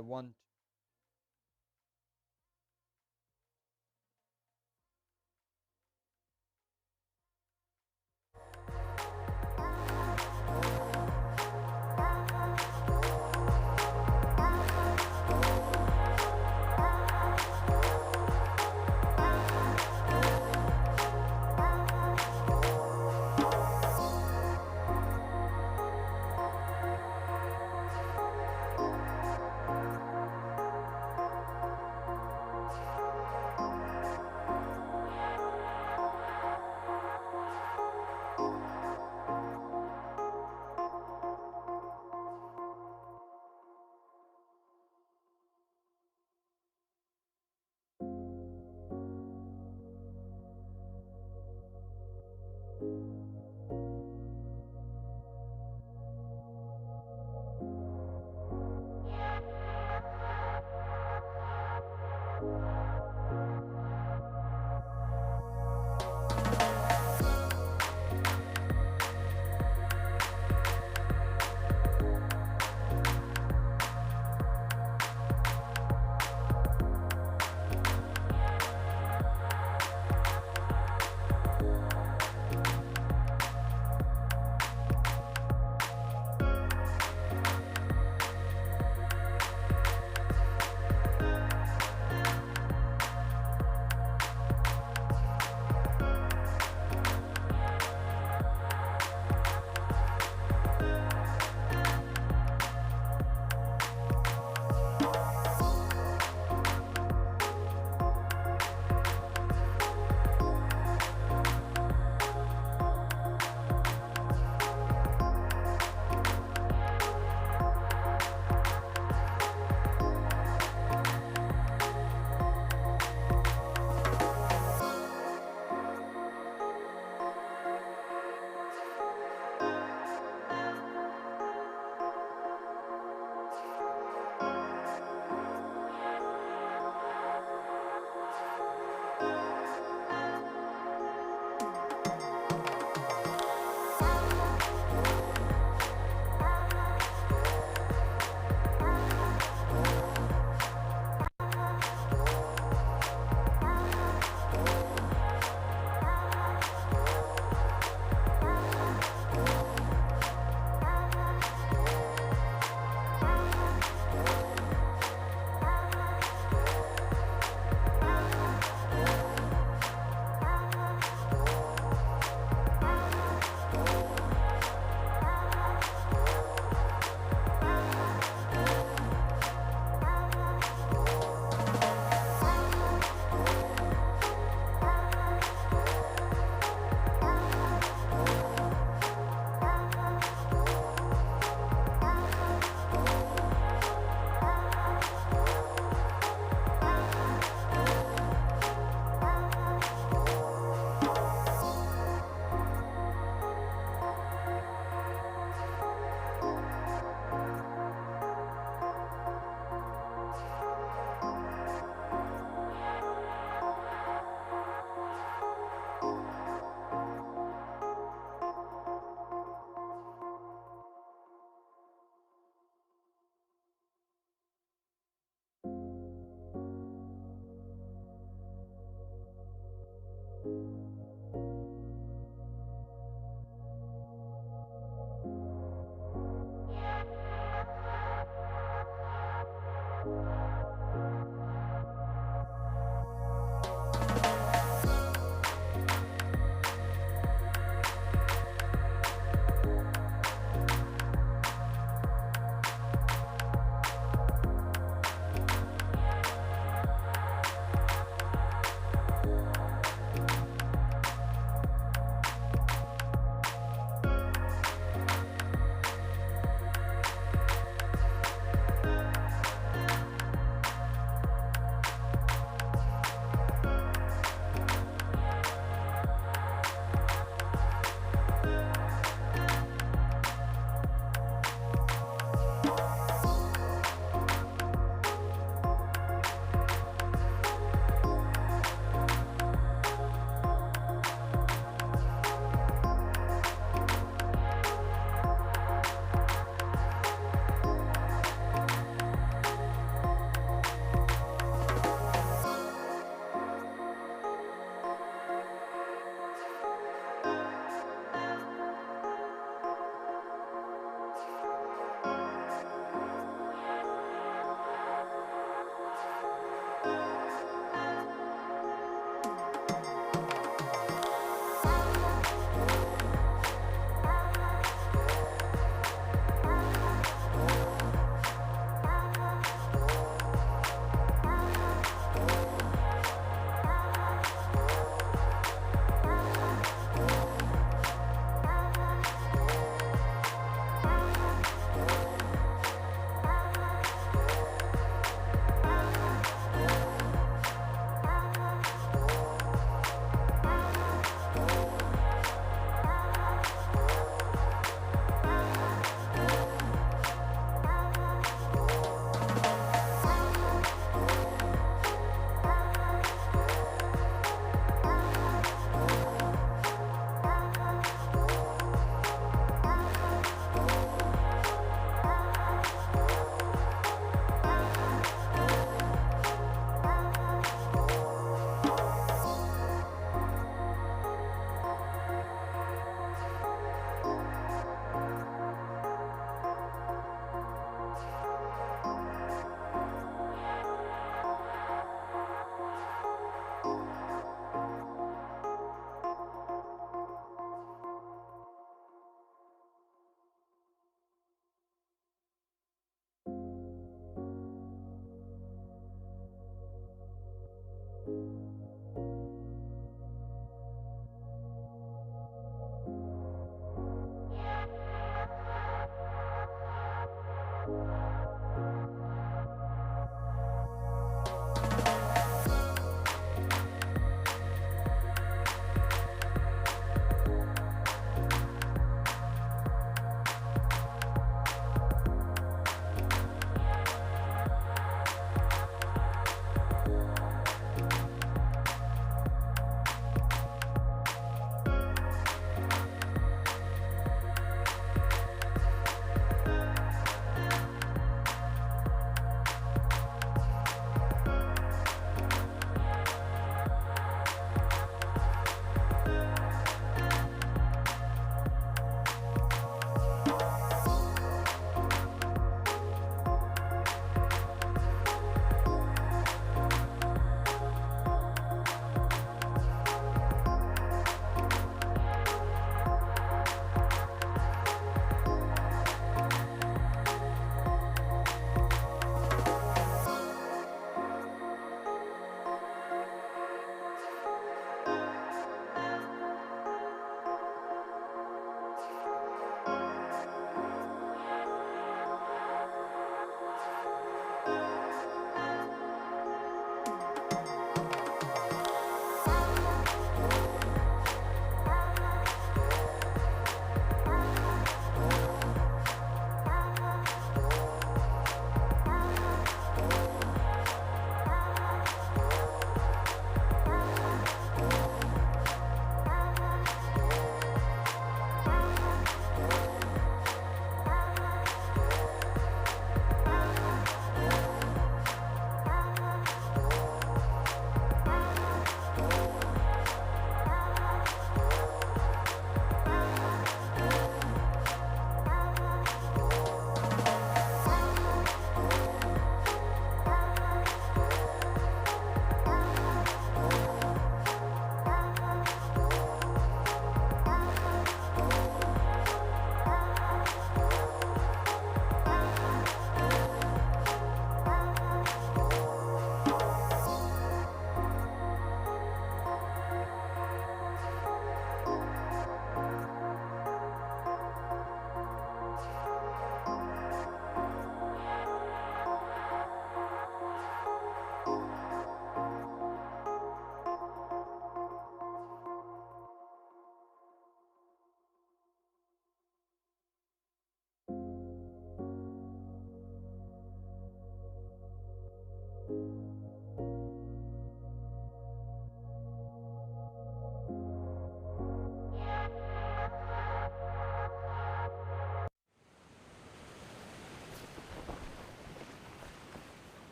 want.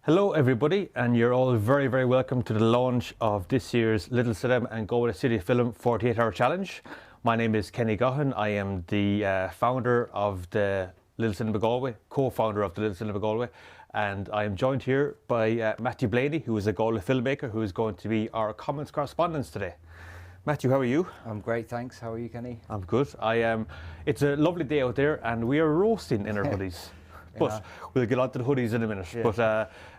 Hello everybody, and you're all very, very welcome to the launch of this year's Little Cinema and Galway City Film 48-Hour Challenge. My name is Kenny Gaughan. I am the founder of the Little Cinema Galway, co-founder of the Little Cinema Galway, and I am joined here by Matthew Blaney, who is a Galway filmmaker who is going to be our Commons correspondent today. Matthew, how are you? I'm great, thanks. How are you, Kenny? I'm good. It's a lovely day out there, and we are roasting in our hoodies. But we'll get on to the hoodies in a minute. Yeah.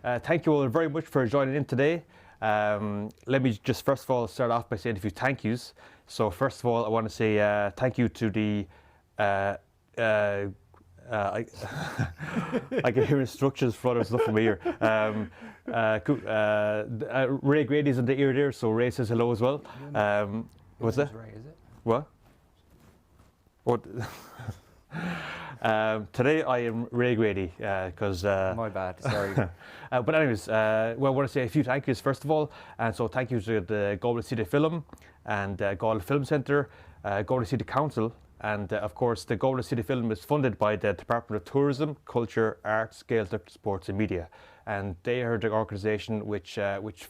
But thank you all very much for joining in today. Let me just first of all start off by saying a few thank yous. So first of all, I want to say thank you to the I can hear instructions for other stuff from here. Ray Grady's in the ear there, so Ray says hello as well. What's that? Ray, is it? What? What? Today I am Ray Grady because my bad, sorry. But anyways, well, I want to say a few thank yous first of all, and so thank you to the Galway City Film and Galway Film Centre, Galway City Council, and of course the Galway City Film is funded by the Department of Tourism, Culture, Arts, Gaeltacht, Sports and Media, and they are the organisation which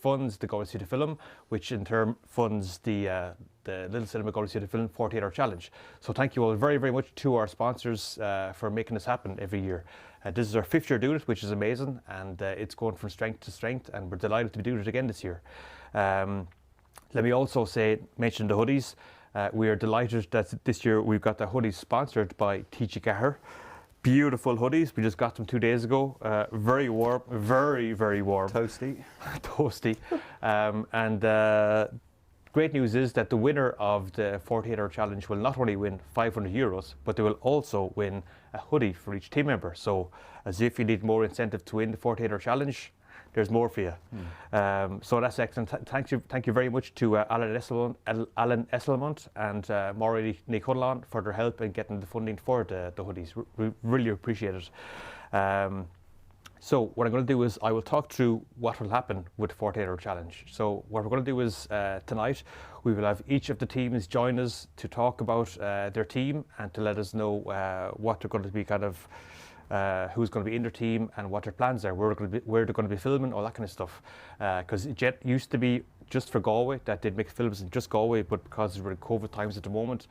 funds the Galway City Film, which in turn funds the Little Cinema Galway City Film 48-Hour Challenge. So thank you all very, very much to our sponsors for making this happen every year. This is our 5th year doing it, which is amazing, and it's going from strength to strength, and we're delighted to be doing it again this year. Let me also mention the hoodies. We are delighted that this year we've got the hoodies sponsored by TG Gahar. Beautiful hoodies. We just got them 2 days ago. Very warm, very, very warm. Toasty. Toasty. Great news is that the winner of the 48-Hour Challenge will not only win €500, but they will also win a hoodie for each team member. So as if you need more incentive to win the 48-Hour Challenge, there's more for you. So that's excellent. Thank you very much to Alan Esselmont and Maureen Nicolan for their help in getting the funding for the hoodies. We really appreciate it. So what I'm going to do is I will talk through what will happen with the 48-Hour Challenge. So what we're going to do is tonight we will have each of the teams join us to talk about their team and to let us know what they're going to be who's going to be in their team and what their plans are, where they're going to be filming, all that kind of stuff. Because it used to be just for Galway that they'd make films in just Galway, but because we're in COVID times at the moment,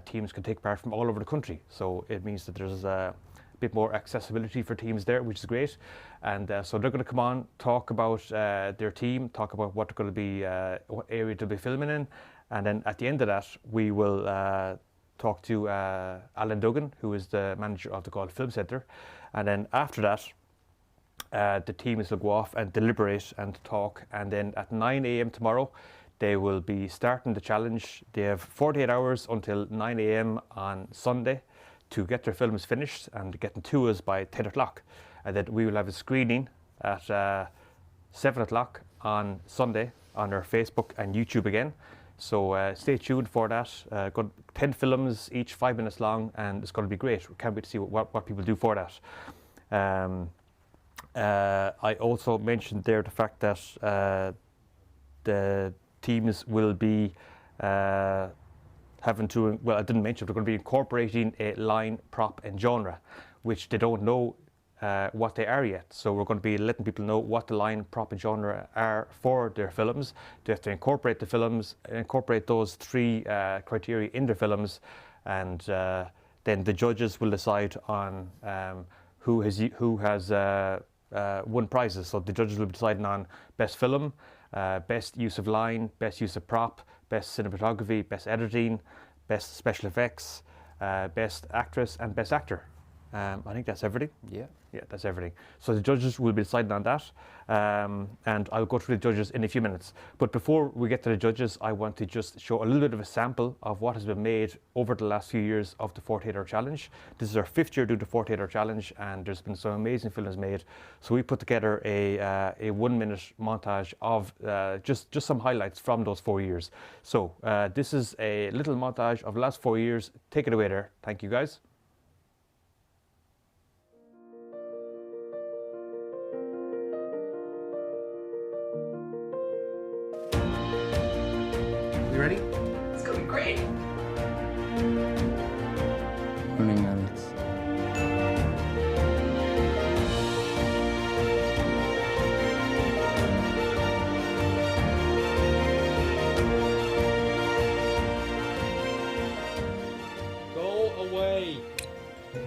teams can take part from all over the country. So it means that there's a bit more accessibility for teams there, which is great. And so they're going to come on, talk about their team, talk about what they're going to be, what area they'll be filming in, and then at the end of that, we will talk to Alan Duggan, who is the manager of the Galway Film Centre, and then after that, the teams will go off and deliberate and talk, and then at 9 a.m. tomorrow, they will be starting the challenge. They have 48 hours until 9 a.m. on Sunday to get their films finished and get them to us by 10 o'clock. And then we will have a screening at 7 o'clock on Sunday on our Facebook and YouTube again. So stay tuned for that. Got 10 films, each 5 minutes long, and it's going to be great. We can't wait to see what people do for that. I also mentioned there the fact that the teams will be having to, well, I didn't mention, they're going to be incorporating a line, prop and genre, which they don't know what they are yet. So we're going to be letting people know what the line, prop and genre are for their films. They have to incorporate the films, incorporate those 3 criteria in their films, and then the judges will decide on who has won prizes. So the judges will be deciding on best film, best use of line, best use of prop, best cinematography, best editing, best special effects, best actress and best actor. I think that's everything. Yeah, that's everything. So the judges will be deciding on that, and I'll go through the judges in a few minutes. But before we get to the judges, I want to just show a little bit of a sample of what has been made over the last few years of the 48-Hour Challenge. This is our 5th year doing the 48-Hour Challenge, and there's been some amazing films made. So we put together a 1-minute montage of just some highlights from those 4 years. So this is a little montage of the last 4 years. Take it away there. Thank you, guys. You ready? It's gonna be great. Morning, Alex.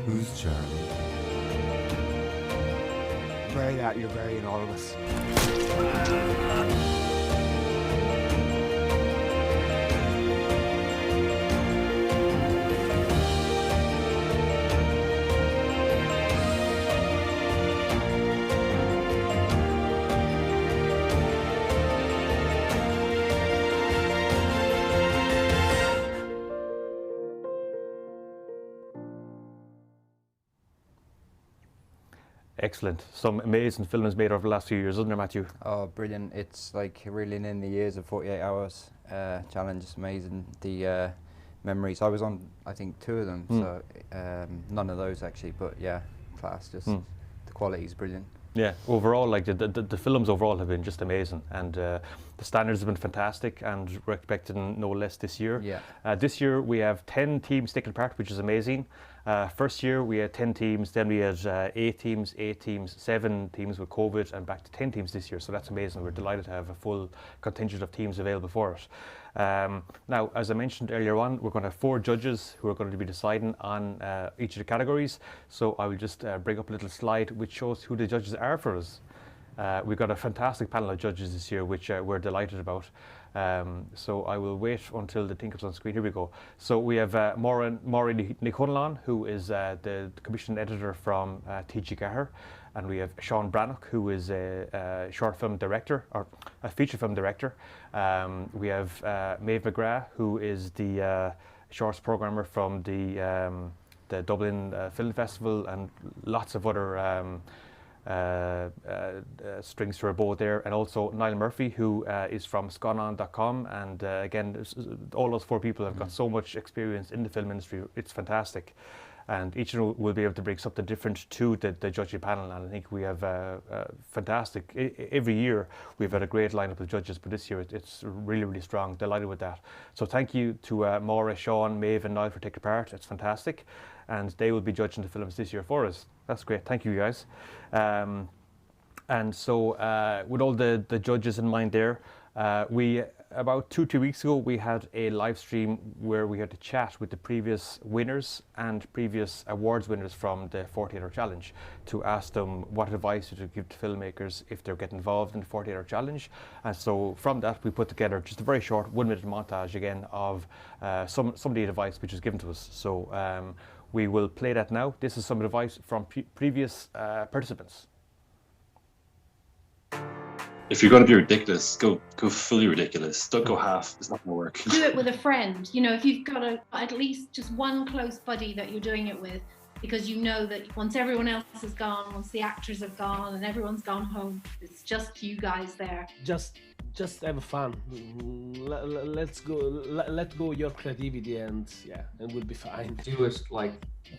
Who's Charlie? Bury that, you're burying all of us. Excellent. Some amazing films made over the last few years, isn't there, Matthew? Oh, brilliant. It's like reeling in the years of 48 hours challenge. It's amazing. The memories. I was on, I think, 2 of them, so none of those actually, but yeah, class. Just the quality is brilliant. Yeah, overall, like the films overall have been just amazing, and the standards have been fantastic, and we're expecting no less this year. Yeah. This year we have 10 teams taking part, which is amazing. First year we had 10 teams, then we had 8 teams, 7 teams with COVID, and back to 10 teams this year, so that's amazing. We're delighted to have a full contingent of teams available for it. Now, as I mentioned earlier on, we're going to have 4 judges who are going to be deciding on each of the categories. So I will just bring up a little slide which shows who the judges are for us. We've got a fantastic panel of judges this year, which we're delighted about. So I will wait until the thing comes on screen. Here we go. So we have Maura Niconlan, who is the commission editor from TG Gahar. And we have Sean Brannock, who is a short film director, or a feature film director. We have Maeve McGrath, who is the shorts programmer from the Dublin Film Festival, and lots of other strings to her bow there. And also Niall Murphy, who is from sconon.com. And again, all those 4 people have got so much experience in the film industry. It's fantastic. And each of them will be able to bring something different to the judging panel. And I think we have fantastic, every year we've had a great lineup of judges, but this year it's really, really strong. Delighted with that. So thank you to Maura, Sean, Maeve and Niall for taking part. It's fantastic. And they will be judging the films this year for us. That's great. Thank you, guys. And so with all the judges in mind there, about 2 weeks ago, we had a live stream where we had to chat with the previous winners and previous awards winners from the 48-hour challenge to ask them what advice to give to filmmakers if they're getting involved in the 48-hour challenge. And so from that, we put together just a very short 1-minute montage again of some of the advice which was given to us. So we will play that now. This is some advice from previous participants. If you're going to be ridiculous, go fully ridiculous. Don't go half. It's not going to work. Do it with a friend. You know, if you've got at least just one close buddy that you're doing it with, because you know that once everyone else is gone, once the actors have gone and everyone's gone home, it's just you guys there. Just have fun. Let's go. Let go your creativity, and yeah, and we'll be fine. Do it like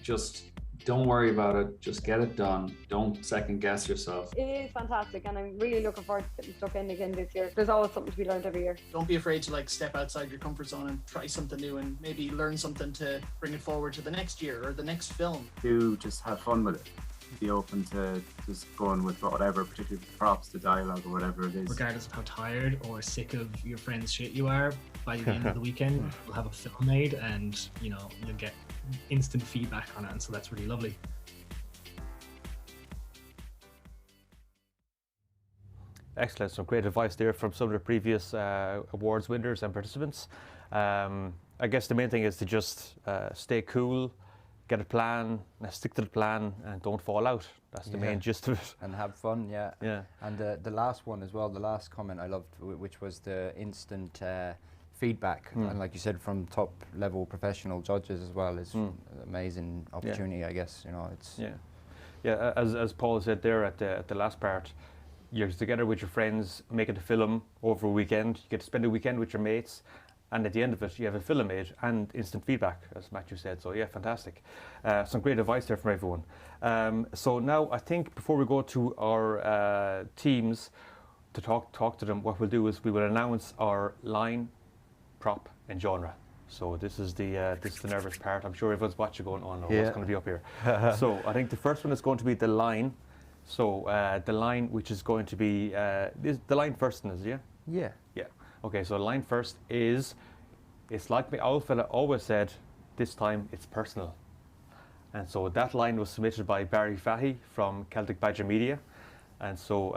just. Don't worry about it, just get it done. Don't second guess yourself. It is fantastic, and I'm really looking forward to getting stuck in again this year. There's always something to be learned every year. Don't be afraid to step outside your comfort zone and try something new, and maybe learn something to bring it forward to the next year or the next film. Do just have fun with it. Be open to just going with whatever, particularly the props, the dialogue, or whatever it is. Regardless of how tired or sick of your friend's shit you are, by the end of the weekend, you'll have a film made, and you'll get instant feedback on it, and so that's really lovely. Excellent. Some great advice there from some of the previous awards winners and participants. I guess the main thing is to just stay cool, get a plan, stick to the plan, and don't fall out. That's the main gist of it. And have fun, yeah. Yeah. And the last one as well, the last comment I loved, which was the instant feedback, and like you said, from top level professional judges as well, is an amazing opportunity. I guess it's As Paul said there at the last part, you're together with your friends making a film over a weekend. You get to spend a weekend with your mates, and at the end of it, you have a film made and instant feedback, as Matthew said. So yeah, fantastic. Some great advice there from everyone. So now I think before we go to our teams to talk to them, what we'll do is we will announce our line, prop and genre. So this is the nervous part. I'm sure everyone's watching going, oh no, what's going to be up here? So I think the first one is going to be the line. So the line which is going to be, the line first, is it? Yeah. Okay, so the line first is, it's like my old fella always said, this time it's personal. And so that line was submitted by Barry Fahey from Celtic Badger Media. And so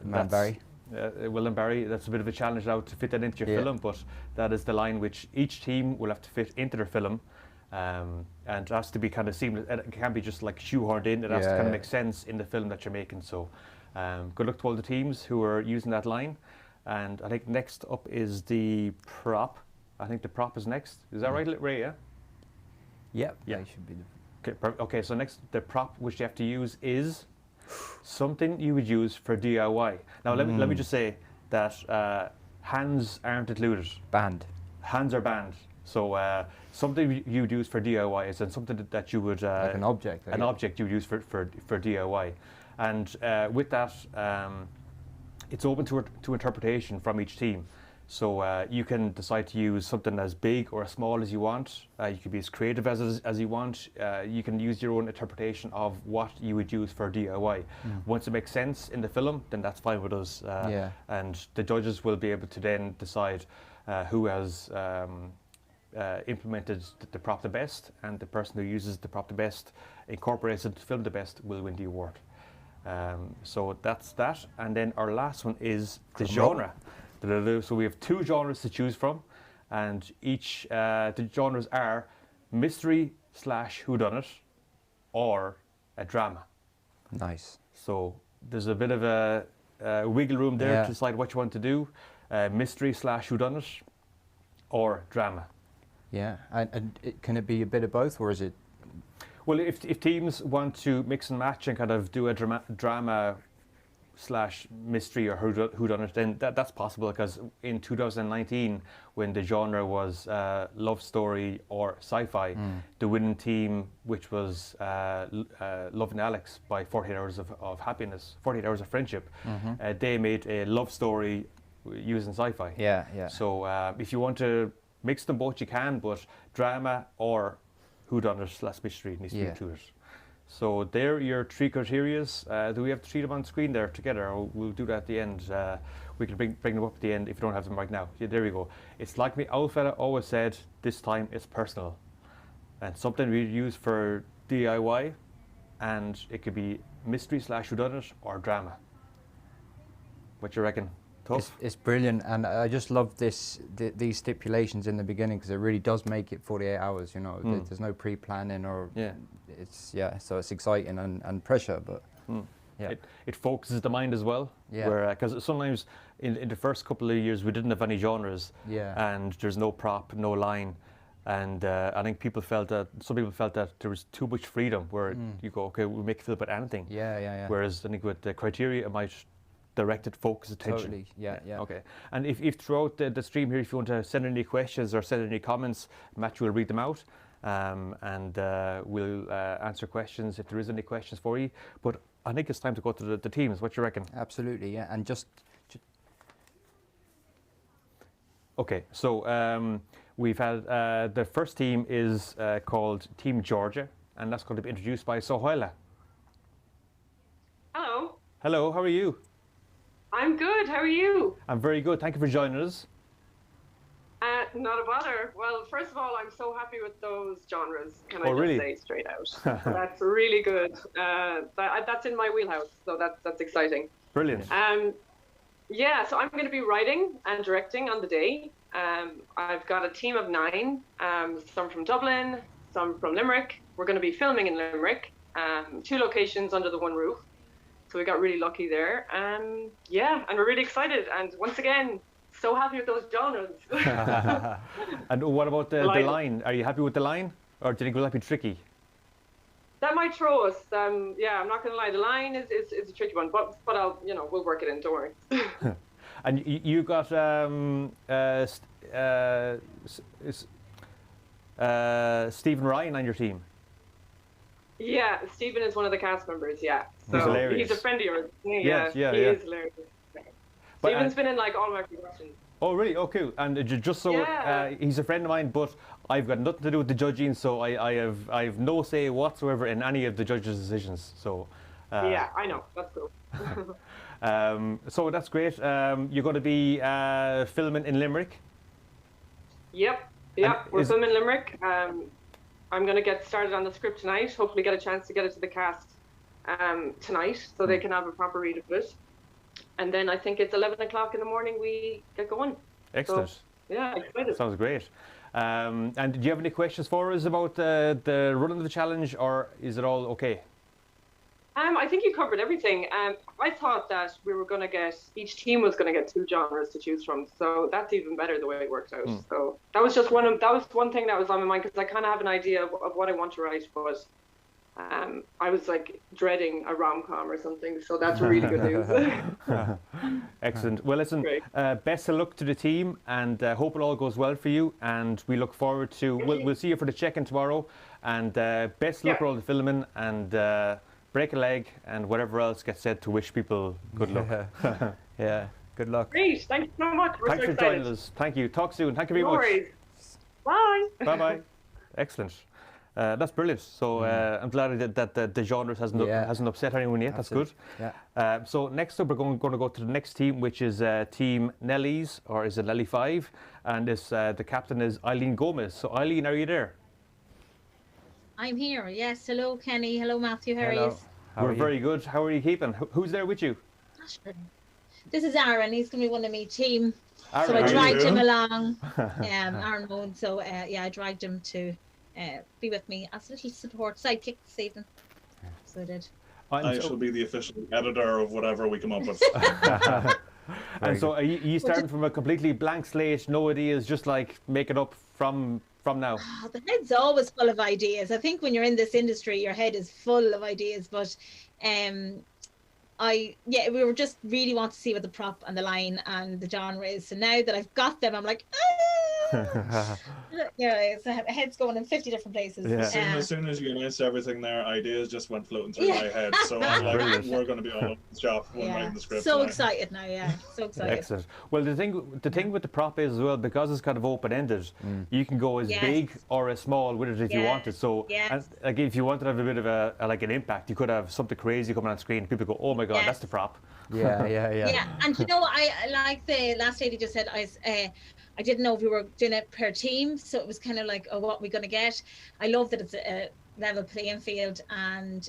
Barry. William Barry, that's a bit of a challenge now to fit that into your film, but that is the line which each team will have to fit into their film. And it has to be kind of seamless. It can't be just like shoehorned in. It has to kind of make sense in the film that you're making. So good luck to all the teams who are using that line. And I think next up is the prop. I think the prop is next. Is that right, Ray? Yeah? Yep. Yeah. That should be the... Okay, so next, the prop which you have to use is something you would use for DIY. Now, let me just say that hands aren't included. Banned. Hands are banned. So something you'd use for DIY is something that you would... like an object. An object you would use for DIY. And with that, it's open to interpretation from each team. So you can decide to use something as big or as small as you want. You can be as creative as you want. You can use your own interpretation of what you would use for DIY. Once it makes sense in the film, then that's fine with us. And the judges will be able to then decide who has implemented the prop the best, and the person who uses the prop the best, incorporates it to film the best, will win the award. So that's that. And then our last one is the genre. So we have 2 genres to choose from, and each the genres are mystery / whodunit or a drama. Nice. So there's a bit of a wiggle room there to decide what you want to do, mystery / whodunit or drama. Yeah, and can it be a bit of both, or is it? Well, if teams want to mix and match and kind of do a drama / mystery or whodunit, then that's possible, because in 2019, when the genre was love story or sci-fi, the winning team, which was Love and Alex by 48 Hours of Happiness, 48 Hours of Friendship, they made a love story using sci-fi. Yeah. So if you want to mix them both, you can, but drama or whodunit / mystery needs to be included. So there are your 3 criterias. Do we have to treat them on screen there together, or we'll do that at the end? We can bring them up at the end if you don't have them right now. Yeah, there we go. It's like me old fella always said, this time it's personal. And something we use for DIY, and it could be mystery / whodunit or drama. What you reckon? Tough? It's brilliant, and I just love these stipulations in the beginning, because it really does make it 48 hours, you know. There's no pre-planning or... so it's exciting and pressure, but it focuses the mind as well. Because sometimes in the first couple of years we didn't have any genres, and there's no prop, no line, and I think some people felt that there was too much freedom, where you go, okay, we'll make you feel about anything. Whereas I think with the criteria, it might directed focus attention. Totally, yeah. Okay. And if throughout the stream here, if you want to send any questions or send any comments, Matthew will read them out, and we'll answer questions if there is any questions for you. But I think it's time to go to the teams. What do you reckon? Absolutely, yeah. And just okay, so we've had the first team is called Team Georgia, and that's going to be introduced by Sohaila. Hello. Hello, how are you? I'm good. How are you? I'm very good. Thank you for joining us. Not a bother. Well, first of all, I'm so happy with those genres. Can I just really? say straight out? That's really good. That's in my wheelhouse, so that's exciting. Brilliant. Yeah, so I'm going to be writing and directing on the day. I've got a team of 9, some from Dublin, some from Limerick. We're going to be filming in Limerick, 2 locations under the one roof. So we got really lucky there. And we're really excited. And once again, so happy with those genres. And what about the line? Are you happy with the line? Or do you think will that be tricky? That might throw us. I'm not going to lie. The line is a tricky one, but I'll, we'll work it in. Don't worry. And you got Stephen Ryan on your team. Yeah, Stephen is one of the cast members. Yeah, so he's hilarious. He's a friend of yours. He is hilarious. Stephen's been in like all my productions. Oh, really? Oh, cool. And just so he's a friend of mine, but I've got nothing to do with the judging, so I have no say whatsoever in any of the judges' decisions. So. Yeah, I know. That's cool. So that's great. You're going to be filming in Limerick. Yep. We're filming in Limerick. I'm going to get started on the script tonight. Hopefully, get a chance to get it to the cast tonight, so they can have a proper read of it. And then I think it's 11 o'clock in the morning we get going. Excellent. So, yeah, excited. Sounds great. And do you have any questions for us about the running of the challenge, or is it all okay? I think you covered everything. I thought that we were going to get, each team was going to get 2 genres to choose from, so that's even better the way it worked out. So that was just one thing that was on my mind, because I kind of have an idea of what I want to write, but I was like dreading a rom-com or something, so that's really good news. Excellent. Well, listen, best of luck to the team, and hope it all goes well for you. And we look forward to, we'll see you for the check-in tomorrow. And best of luck for all the filming, and break a leg, and whatever else gets said to wish people good luck. Yeah, good luck. Great, thank you so much. We're Thanks so for joining us. Thank you. Talk soon. Thank you very No much. worries. Bye. Bye-bye. Excellent. That's brilliant. So I'm glad that the genres hasn't upset anyone yet. That's good. Yeah. So next up, we're going to go to the next team, which is Team Nellies, or is it Nelly 5? And the captain is Eileen Gomez. So Eileen, are you there? I'm here, yes. Hello, Kenny. Hello, Matthew. How are you? We're very good. How are you keeping? Who's there with you? This is Aaron. He's going to be one of my team. Aaron, so I how are dragged you? him along. Aaron Moon. So, I dragged him to be with me as a little support sidekick this evening. So I did. I shall be the official editor of whatever we come up with. And so are you starting from a completely blank slate, no ideas, just like make it up from now? Oh, the head's always full of ideas. I think when you're in this industry, your head is full of ideas. But we were just really want to see what the prop and the line and the genre is. So now that I've got them, I'm like, so head's going in 50 different places. Yeah. As soon as you announced everything there, ideas just went floating through my head. So I'm like, we're going to be all over the shop when writing the script. So tonight. excited now, so excited. Excellent. Well, the thing with the prop is as well, because it's kind of open-ended, you can go as big or as small with it if you wanted. So, and, like, if you wanted to have a bit of an impact, you could have something crazy coming on screen. People go, "Oh my God, that's the prop." Yeah. Yeah, and you know what? I like the last lady just said. I didn't know if we were doing it per team, so it was kind of like, oh, what are we going to get? I love that it's a level playing field, and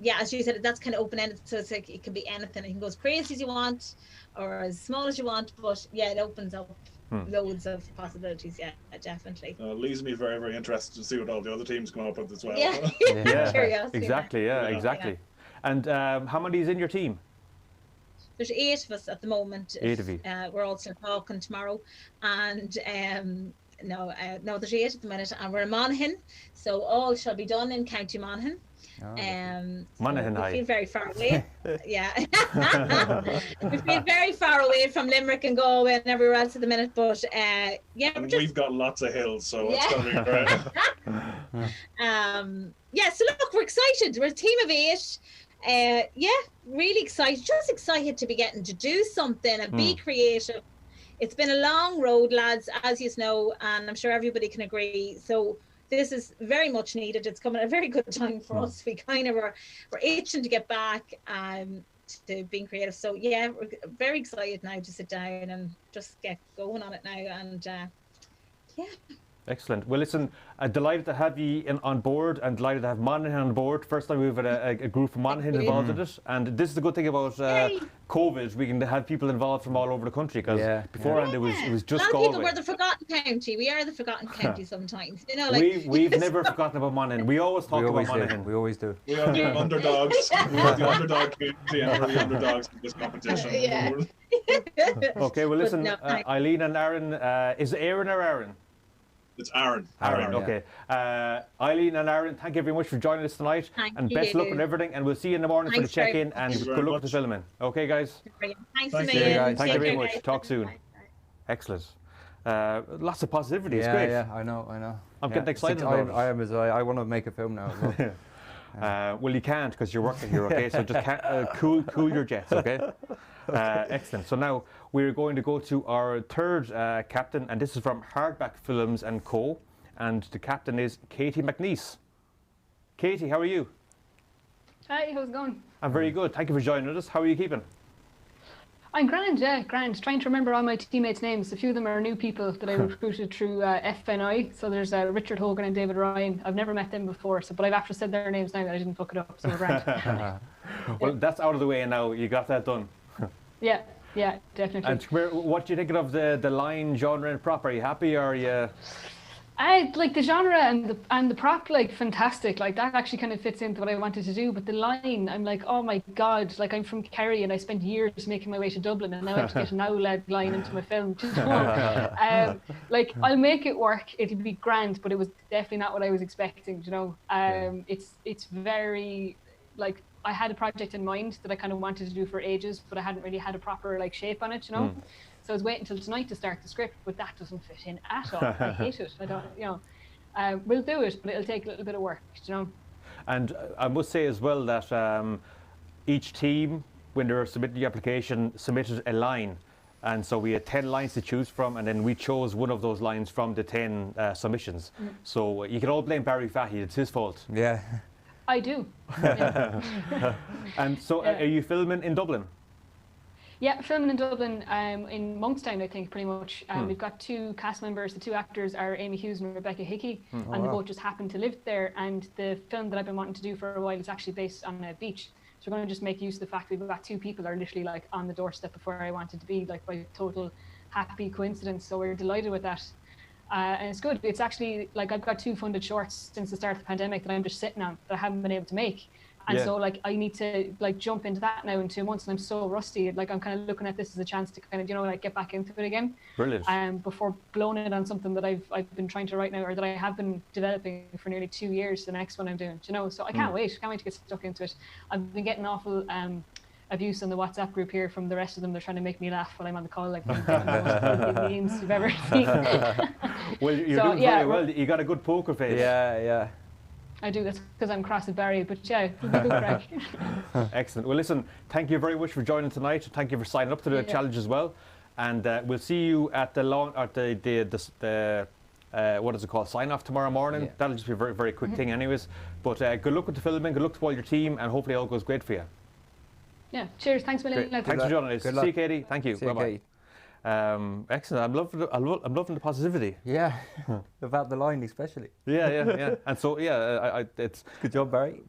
as you said, that's kind of open-ended, so it's like it can be anything. It can go as crazy as you want, or as small as you want, but yeah, it opens up loads of possibilities. Yeah, definitely. Leaves me very, very interested to see what all the other teams come up with as well. Curiosity. Exactly. Yeah, exactly. And how many is in your team? There's 8 of us at the moment. 8 of you. We're all still talking tomorrow, and no, there's 8 at the minute, and we're in Monaghan, so all shall be done in County Monaghan. Monaghan we High. feel very far away. We feel very far away from Limerick and Galway and everywhere else at the minute, but and we've got lots of hills, so it's going to be great. So look, we're excited. We're a team of 8. Really excited, just excited to be getting to do something and be creative. It's been a long road, lads, as you know, and I'm sure everybody can agree. So this is very much needed. It's coming at a very good time for us. We kind of we're itching to get back to being creative. So we're very excited now to sit down and just get going on it now. And Excellent. Well, listen, delighted to have you on board, and delighted to have Monaghan on board. First time we've had a group from Monaghan involved in it, and this is the good thing about COVID. We can have people involved from all over the country, because beforehand it was just a lot of Galway. people were the forgotten county. We are the forgotten county sometimes. You know, like we've never forgotten about Monaghan. We always talk about Monaghan. We always do. We are the underdogs. We are the underdog community, and we're the underdogs in this competition. Okay, well listen, Eileen and Aaron, is it Aaron or Aaron? It's Aaron. Aaron, okay. Eileen and Aaron, thank you very much for joining us tonight. Thank best you. luck on everything, and we'll see you in the morning for the Thanks very check-in, much. and Thank you good very luck with the filming. Okay, guys? Thanks a Thank million. you, Thank you Take very care, much. guys. Talk soon. Bye. Excellent. Lots of positivity. It's great. Yeah, I know. I'm getting excited about it. I am as well. I want to make a film now as well. Well, you can't because you're working here, okay? So just cool your jets, okay? Excellent. So now we're going to go to our third captain, and this is from Hardback Films & Co. And the captain is Katie McNeese. Katie, how are you? Hi, how's it going? I'm very good. Thank you for joining us. How are you keeping? I'm grand, yeah, grand. Trying to remember all my teammates' names. A few of them are new people that I recruited through FNI. So there's Richard Hogan and David Ryan. I've never met them before, but I've actually said their names now that I didn't fuck it up, so we're grand. Well, that's out of the way now. You got that done. Yeah, definitely. And what do you think of the line, genre, and prop? Are you happy, or are you? I like the genre and the prop, like fantastic. Like that actually kind of fits into what I wanted to do. But the line, I'm like, oh my god! Like I'm from Kerry and I spent years making my way to Dublin, and now I have to get an OLED line into my film. Do you know? Like I'll make it work. It'll be grand, but it was definitely not what I was expecting. You know, it's very like I had a project in mind that I kind of wanted to do for ages, but I hadn't really had a proper like shape on it. You know. So I was waiting until tonight to start the script, but that doesn't fit in at all. I hate it. I don't, you know. We'll do it, but it'll take a little bit of work, you know. And I must say as well that each team, when they were submitting the application, submitted a line. And so we had 10 lines to choose from, and then we chose one of those lines from the 10 submissions. So you can all blame Barry Fahy. It's his fault. Yeah. I do. Yeah. And so are you filming in Dublin? Yeah, filming in Dublin, in Monkstown, I think, pretty much. We've got 2 cast members. The 2 actors are Amy Hughes and Rebecca Hickey, and they both just happen to live there. And the film that I've been wanting to do for a while is actually based on a beach. So we're going to just make use of the fact we've got 2 people that are literally like on the doorstep of where I wanted to be, like by total happy coincidence. So we're delighted with that. And it's good. It's actually like I've got 2 funded shorts since the start of the pandemic that I'm just sitting on that I haven't been able to make. And so like I need to like jump into that now in 2 months, and I'm so rusty. Like I'm kind of looking at this as a chance to kind of, you know, like get back into it again. Brilliant. Before blowing it on something that I've been trying to write now, or that I have been developing for nearly 2 years. The next one I'm doing, you know. So I can't wait. Can't wait to get stuck into it. I've been getting awful abuse on the WhatsApp group here from the rest of them. They're trying to make me laugh while I'm on the call. Like the memes you've ever seen. Well, you're doing very well. You got a good poker face. Yeah. I do. That's because I'm cross with Barry, but yeah, it'll be good crack. Excellent. Well, listen, thank you very much for joining tonight. Thank you for signing up to the challenge as well. And we'll see you at the what is it called? Sign off tomorrow morning. Yeah. That'll just be a very, very quick thing, anyways. But good luck with the filming. Good luck to all your team, and hopefully all goes great for you. Yeah. Cheers. Thanks, million. Thanks for joining us. See you, Katie. Thank you. Bye bye. Excellent. I'm loving the positivity. Yeah, about the line especially. Yeah. And so it's good job, Barry.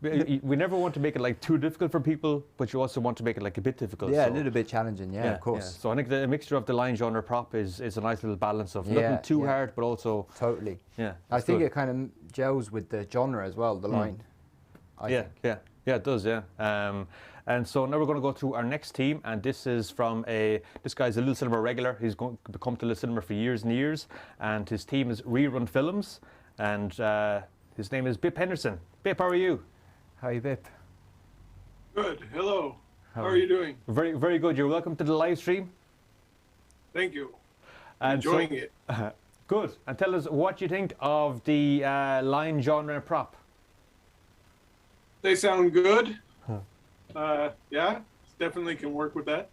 We never want to make it like too difficult for people, but you also want to make it like a bit difficult. Yeah, so. A little bit challenging. Yeah, of course. Yeah. So I think the mixture of the line, genre, prop is a nice little balance of nothing too hard, but also totally. Yeah, I think it kind of gels with the genre as well. The line. Yeah, it does. Yeah. And so now we're going to go to our next team, and this is from this guy's a Little Cinema regular. He's become to Little Cinema for years and years, and his team is Rerun Films, and his name is Bip Henderson. Bip, how are you? How are you, Bip? Good. Hello. How are you doing? Very, very good. You're welcome to the live stream. Thank you. And enjoying it. Good. And tell us what you think of the line, genre, and prop. They sound good. Yeah, definitely can work with that.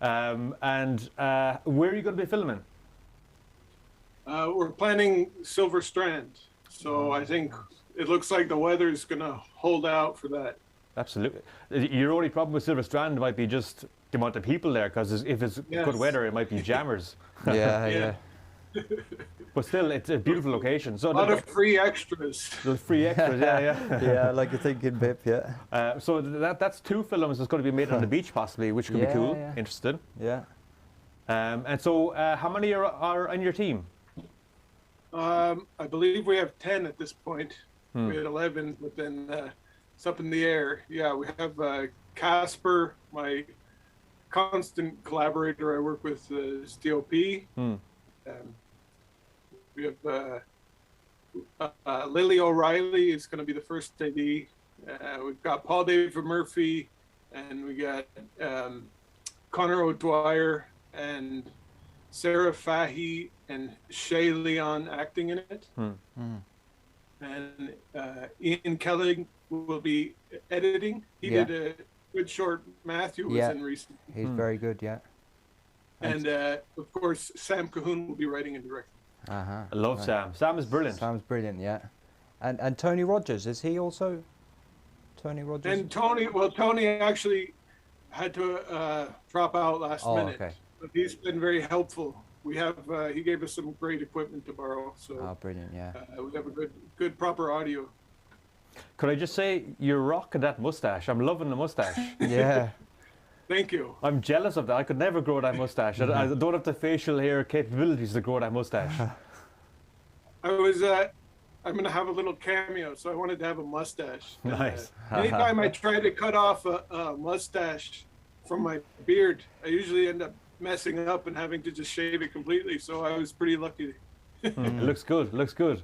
And where are you going to be filming? We're planning Silver Strand, so I think it looks like the weather's going to hold out for that. Absolutely. Your only problem with Silver Strand might be just the amount of people there, because if it's good weather, it might be jammers. Yeah. But still, it's a beautiful location. So a lot of free extras. The free extras, yeah. Yeah, like you're thinking, Bip, yeah. So that's 2 films that's going to be made on the beach, possibly, which could be cool. Yeah. Interesting. Yeah. And so, how many are on your team? I believe we have 10 at this point. We had 11, but then it's up in the air. Yeah, we have Casper, my constant collaborator. I work with DOP. We have Lily O'Reilly is going to be the first AD. We've got Paul David Murphy, and we got Connor O'Dwyer and Sarah Fahy and Shay Leon acting in it. And Ian Kelly will be editing. He did a good short. Matthew was in recently. He's very good, yeah. And of course, Sam Cahoon will be writing and directing. I love Sam. Sam is brilliant. Sam's brilliant, yeah. And Tony Rogers, is he also? Tony Rogers? And Tony actually, had to drop out last minute. Okay. But he's been very helpful. We have he gave us some great equipment to borrow, so Oh, brilliant! Yeah. we have a good proper audio. Could I just say, you're rocking that mustache. I'm loving the mustache. Yeah. Thank you. I'm jealous of that. I could never grow that mustache. I don't have the facial hair capabilities to grow that mustache. I was I'm gonna have a little cameo, so I wanted to have a mustache. Nice. Anytime I try to cut off a mustache from my beard, I usually end up messing up and having to just shave it completely. So I was pretty lucky. It looks good. Looks good.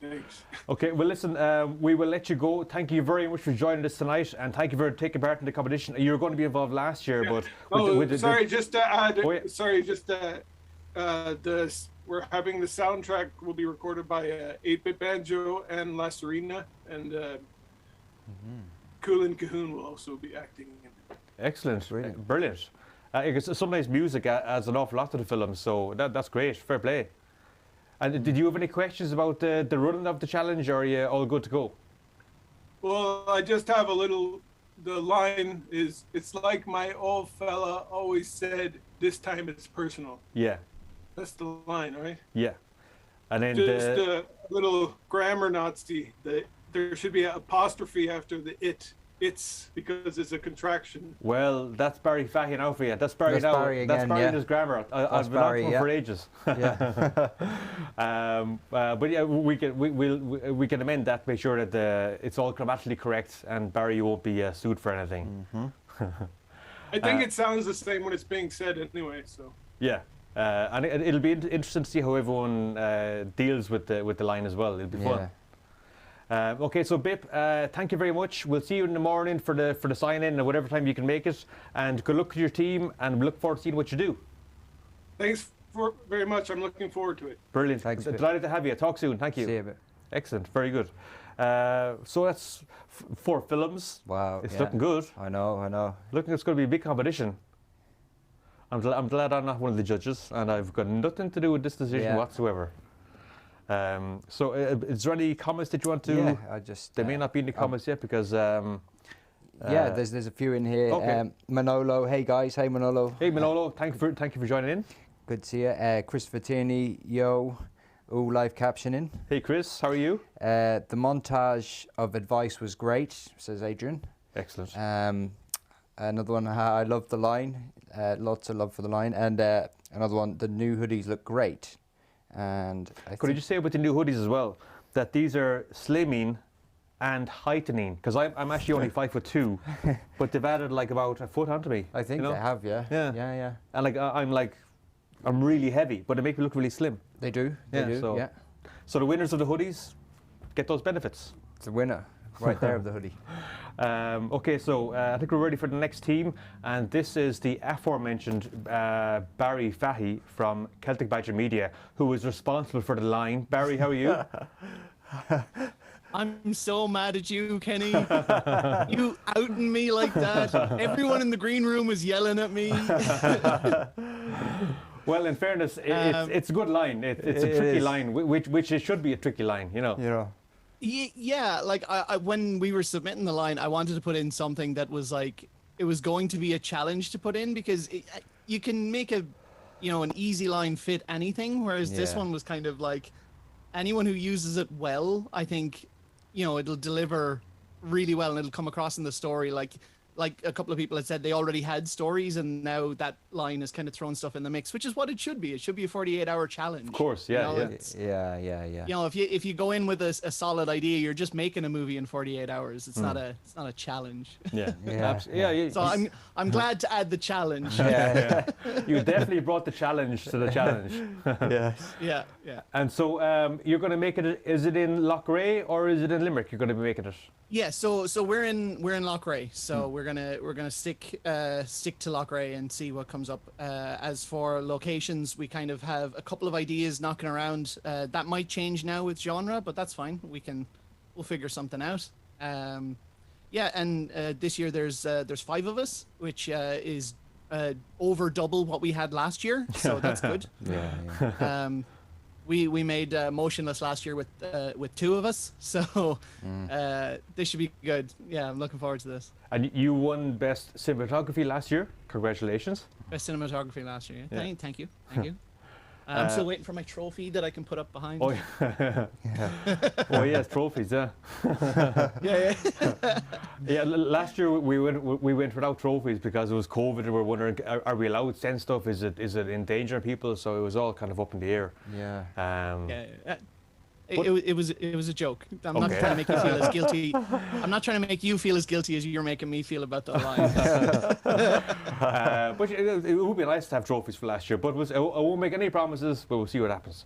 Thanks. Okay, well, listen, we will let you go. Thank you very much for joining us tonight, and thank you for taking part in the competition. You were going to be involved last year, but just to add, we're having the soundtrack will be recorded by 8-Bit Banjo and La Serena, and Coolin Cahoon will also be acting in it. Excellent, brilliant. Because sometimes music adds an awful lot to the film, so that's great. Fair play. And did you have any questions about the running of the challenge, or are you all good to go? Well, I just have a little. The line is, it's like my old fella always said, this time it's personal. Yeah. That's the line, right? Yeah. And then just a little grammar Nazi. There should be an apostrophe after the it. It's because it's a contraction. Well, that's Barry Fahy now for you. That's Barry now. Barry again, that's Barry in his grammar. I've been on him for ages. Yeah. But yeah, we can amend that. Make sure that it's all grammatically correct, and Barry won't be sued for anything. I think it sounds the same when it's being said anyway. So. Yeah. And it'll be interesting to see how everyone deals with the line as well. It'll be fun. Okay, so Bip, thank you very much. We'll see you in the morning for the sign-in at whatever time you can make it. And good luck with your team, and we look forward to seeing what you do. Thanks very much. I'm looking forward to it. Brilliant. Thanks, Bip. Delighted to have you. Talk soon. Thank you. See you, Bip. Excellent. Very good. So that's 4 films. Wow. It's looking good. I know. Looking, it's going to be a big competition. I'm glad I'm not one of the judges, and I've got nothing to do with this decision whatsoever. So is there any comments that you want to? Yeah, I just. They may not be in the comments yet because. Yeah, there's a few in here. Okay. Manolo, hey guys, hey Manolo. Hey Manolo, thank you for joining in. Good to see you. Christopher Tierney, yo, all live captioning. Hey Chris, how are you? The montage of advice was great, says Adrian. Excellent. Another one, I love the line. Lots of love for the line. And another one, the new hoodies look great. And could I just say with the new hoodies as well that these are slimming and heightening, because I'm actually only 5'2", but they've added like about a foot onto me. I think they have, yeah. Yeah. And I'm really heavy, but they make me look really slim. They do. So the winners of the hoodies get those benefits. It's a winner right there of the hoodie. Okay, so I think we're ready for the next team, and this is the aforementioned Barry Fahy from Celtic Badger Media, who is responsible for the line. Barry, how are you? I'm so mad at you, Kenny. You outing me like that. Everyone in the green room was yelling at me. Well, in fairness, it's a good line. It's a tricky line, which it should be a tricky line, you know. Yeah, like I when we were submitting the line, I wanted to put in something that was like, it was going to be a challenge to put in, because you can make an easy line fit anything, whereas this one was kind of like, anyone who uses it well, I think, it'll deliver really well, and it'll come across in the story. Like a couple of people had said, they already had stories, and now that line is kind of throwing stuff in the mix, which is what it should be. It should be a 48-hour challenge. Of course, yeah. If you go in with a solid idea, you're just making a movie in 48 hours. It's not a challenge. Yeah. So I'm glad to add the challenge. You definitely brought the challenge to the challenge. Yeah. And so you're going to make it. Is it in Loughrea or is it in Limerick? You're going to be making it. Yeah, so we're in Loughrea, so we're gonna stick to Loughrea and see what comes up. As for locations, we kind of have a couple of ideas knocking around. That might change now with genre, but that's fine. We'll figure something out. And this year there's 5 of us, which is over double what we had last year, so that's good. we made Motionless last year with 2 of us, so this should be good. Yeah, I'm looking forward to this. And you won Best Cinematography last year. Congratulations. Best cinematography last year. Yeah. Thank you. I'm still waiting for my trophy that I can put up behind. Oh, yeah. Oh, yes, trophies, yeah. Yeah. Yeah, last year we went without trophies because it was COVID and we were wondering, are we allowed to send stuff? Is it endangering people? So it was all kind of up in the air. Yeah. It was a joke. I'm not trying to make you feel as guilty. I'm not trying to make you feel as guilty as you're making me feel about the line. But it would be nice to have trophies for last year. But I won't make any promises. But we'll see what happens.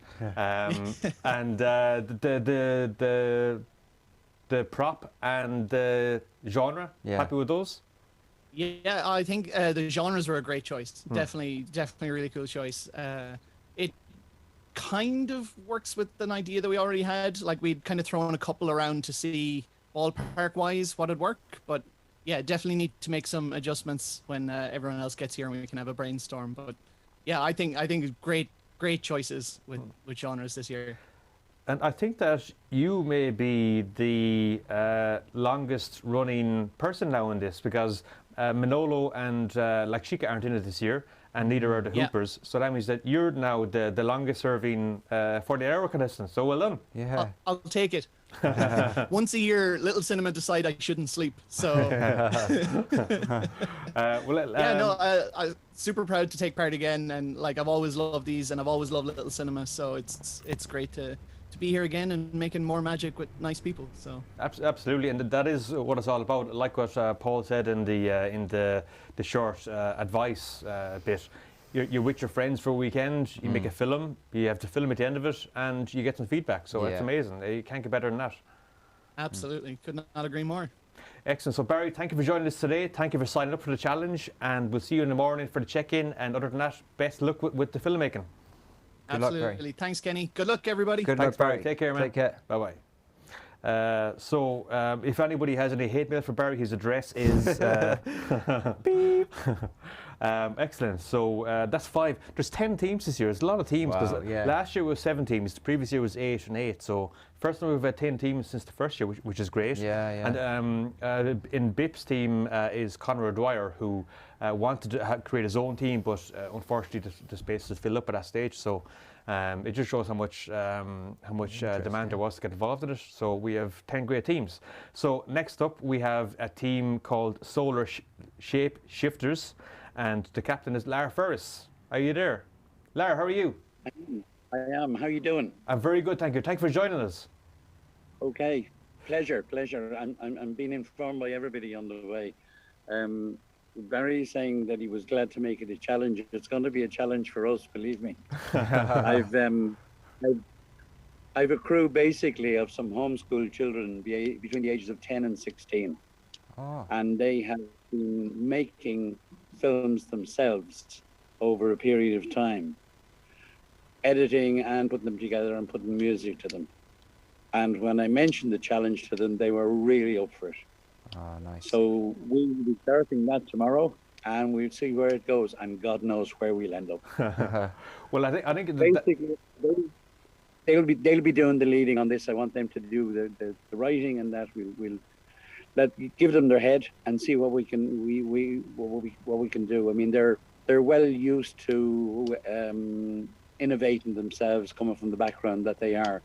And the prop and the genre. Happy with those? Yeah, I think the genres were a great choice. Definitely a really cool choice. It kind of works with an idea that we already had. Like we'd kind of thrown a couple around to see ballpark wise what would work, but yeah, definitely need to make some adjustments when everyone else gets here and we can have a brainstorm. But yeah, I think great choices with genres this year. And I think that you may be the longest running person now in this, because Manolo and Lakshika aren't in it this year, and neither are the Hoopers. So that means that you're now the longest serving 48-hour contestant. So well done. Yeah. I'll take it. Once a year, Little Cinema decide I shouldn't sleep. So I'm super proud to take part again, and like I've always loved these, and I've always loved Little Cinema. So it's great to be here again and making more magic with nice people. So absolutely, and that is what it's all about. Like what Paul said in the short advice bit. You're with your friends for a weekend, you make a film, you have to film at the end of it, and you get some feedback. So it's amazing. You can't get better than that. Absolutely. Could not agree more. Excellent. So Barry, thank you for joining us today. Thank you for signing up for the challenge, and we'll see you in the morning for the check-in. And other than that, best luck with the filmmaking. Absolutely. Luck, Barry. Thanks, Kenny. Good luck, everybody. Thanks, Barry. Take care, man. Take care. Bye-bye. If anybody has any hate mail for Barry, his address is beep. Excellent. So that's 5. There's 10 teams this year. It's a lot of teams. Wow, last year was 7 teams. The previous year was 8 and 8. So first time we've had 10 teams since the first year, which is great. And in Bip's team is Conor O'Dwyer, who wanted to create his own team, but unfortunately the space is filled up at that stage. So it just shows how much demand there was to get involved in it. So we have 10 great teams. So next up we have a team called Solar Shape Shifters, and the captain is Lara Ferris. Are you there? Lara, how are you? I am. How are you doing? I'm very good, thank you. Thank you for joining us. Okay, pleasure. I'm being informed by everybody on the way. Barry saying that he was glad to make it a challenge. It's going to be a challenge for us, believe me. I've a crew basically of some homeschool children between the ages of 10 and 16. And they have been making films themselves over a period of time, editing and putting them together and putting music to them. And when I mentioned the challenge to them, they were really up for it. Oh, nice. So we will be starting that tomorrow, and we'll see where it goes, and God knows where we'll end up. Well, I think basically they'll be doing the leading on this. I want them to do the writing, and that we'll give them their head and see what we can do. I mean, they're well used to innovating themselves, coming from the background that they are,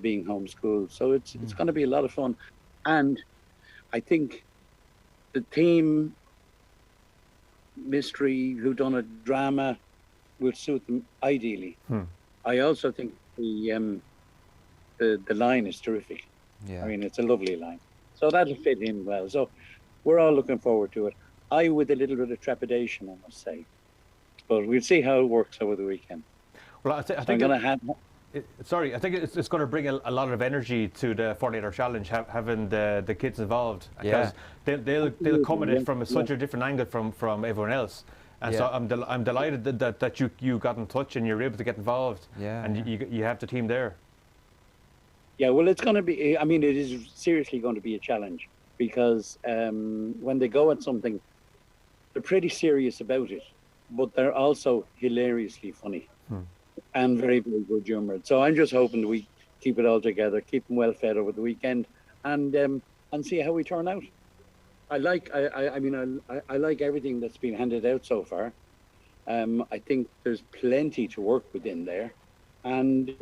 being homeschooled. So it's going to be a lot of fun, and I think the theme, mystery, whodunit, drama will suit them ideally. I also think the line is terrific. I mean, it's a lovely line. So that'll fit in well. So we're all looking forward to it. I with a little bit of trepidation, I must say. But we'll see how it works over the weekend. Well, I think I think it's going to bring a lot of energy to the 48-hour challenge, having the kids involved, because they'll come at it from such a different angle from everyone else. And so I'm delighted that you got in touch and you're able to get involved, and you have the team there. Yeah, well, it's going to be, I mean, it is seriously going to be a challenge, because when they go at something, they're pretty serious about it, but they're also hilariously funny. and very, very good humoured. So I'm just hoping that we keep it all together, keep them well fed over the weekend, and see how we turn out. I like everything that's been handed out so far. I think there's plenty to work within there, and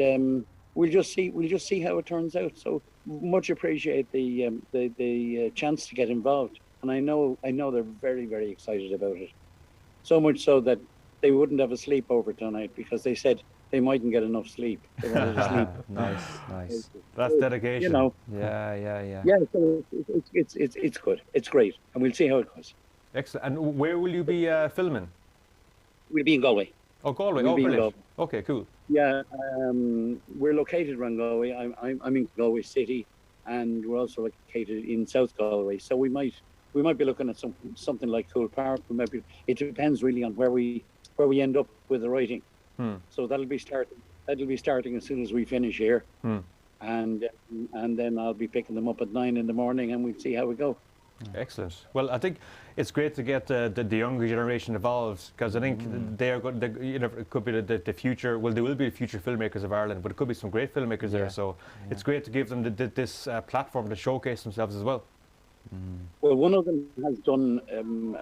we'll just see how it turns out. So much appreciate the chance to get involved, and I know they're very, very excited about it. So much so that they wouldn't have a sleepover tonight because they said they mightn't get enough sleep. They wanted to sleep. Nice. That's dedication. You know. Yeah. Yeah, so it's good. It's great, and we'll see how it goes. Excellent. And where will you be filming? We'll be in Galway. Oh, Galway. We'll Oh, be in brilliant. Galway. Okay, cool. Yeah, we're located around Galway. I'm in Galway City, and we're also located in South Galway. So we might be looking at something like Cool Park. It depends really on where we end up with the writing. So that'll be starting as soon as we finish here, and then I'll be picking them up at 9 in the morning, and we'll see how we go. Excellent. Well, I think it's great to get the younger generation involved, because I think they're good. It could be the future. Well, they will be the future filmmakers of Ireland, but it could be some great filmmakers there. So it's great to give them this platform to showcase themselves as well. Well, one of them has done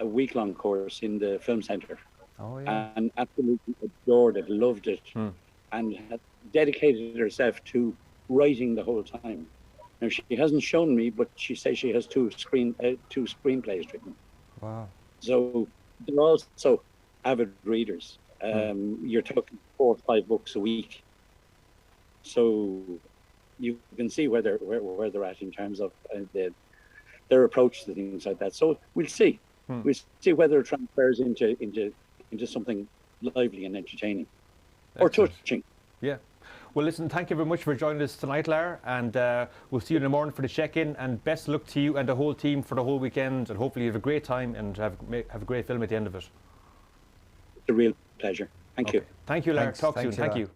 a week-long course in the film centre. Oh, yeah. And absolutely adored it, loved it, and had dedicated herself to writing the whole time. Now, she hasn't shown me, but she says she has two screenplays written. Wow. So they're also avid readers. You're talking 4 or 5 books a week. So you can see where they're at in terms of their approach to things like that. So we'll see. We'll see whether it transfers into something lively and entertaining. Or touching. Yeah. Well, listen, thank you very much for joining us tonight, Lara, and we'll see you in the morning for the check-in, and best of luck to you and the whole team for the whole weekend, and hopefully you have a great time and have a great film at the end of it. It's a real pleasure. Thank you. Thank you, Lara. Thanks. Talk soon. Thanks, Thank Lara. you.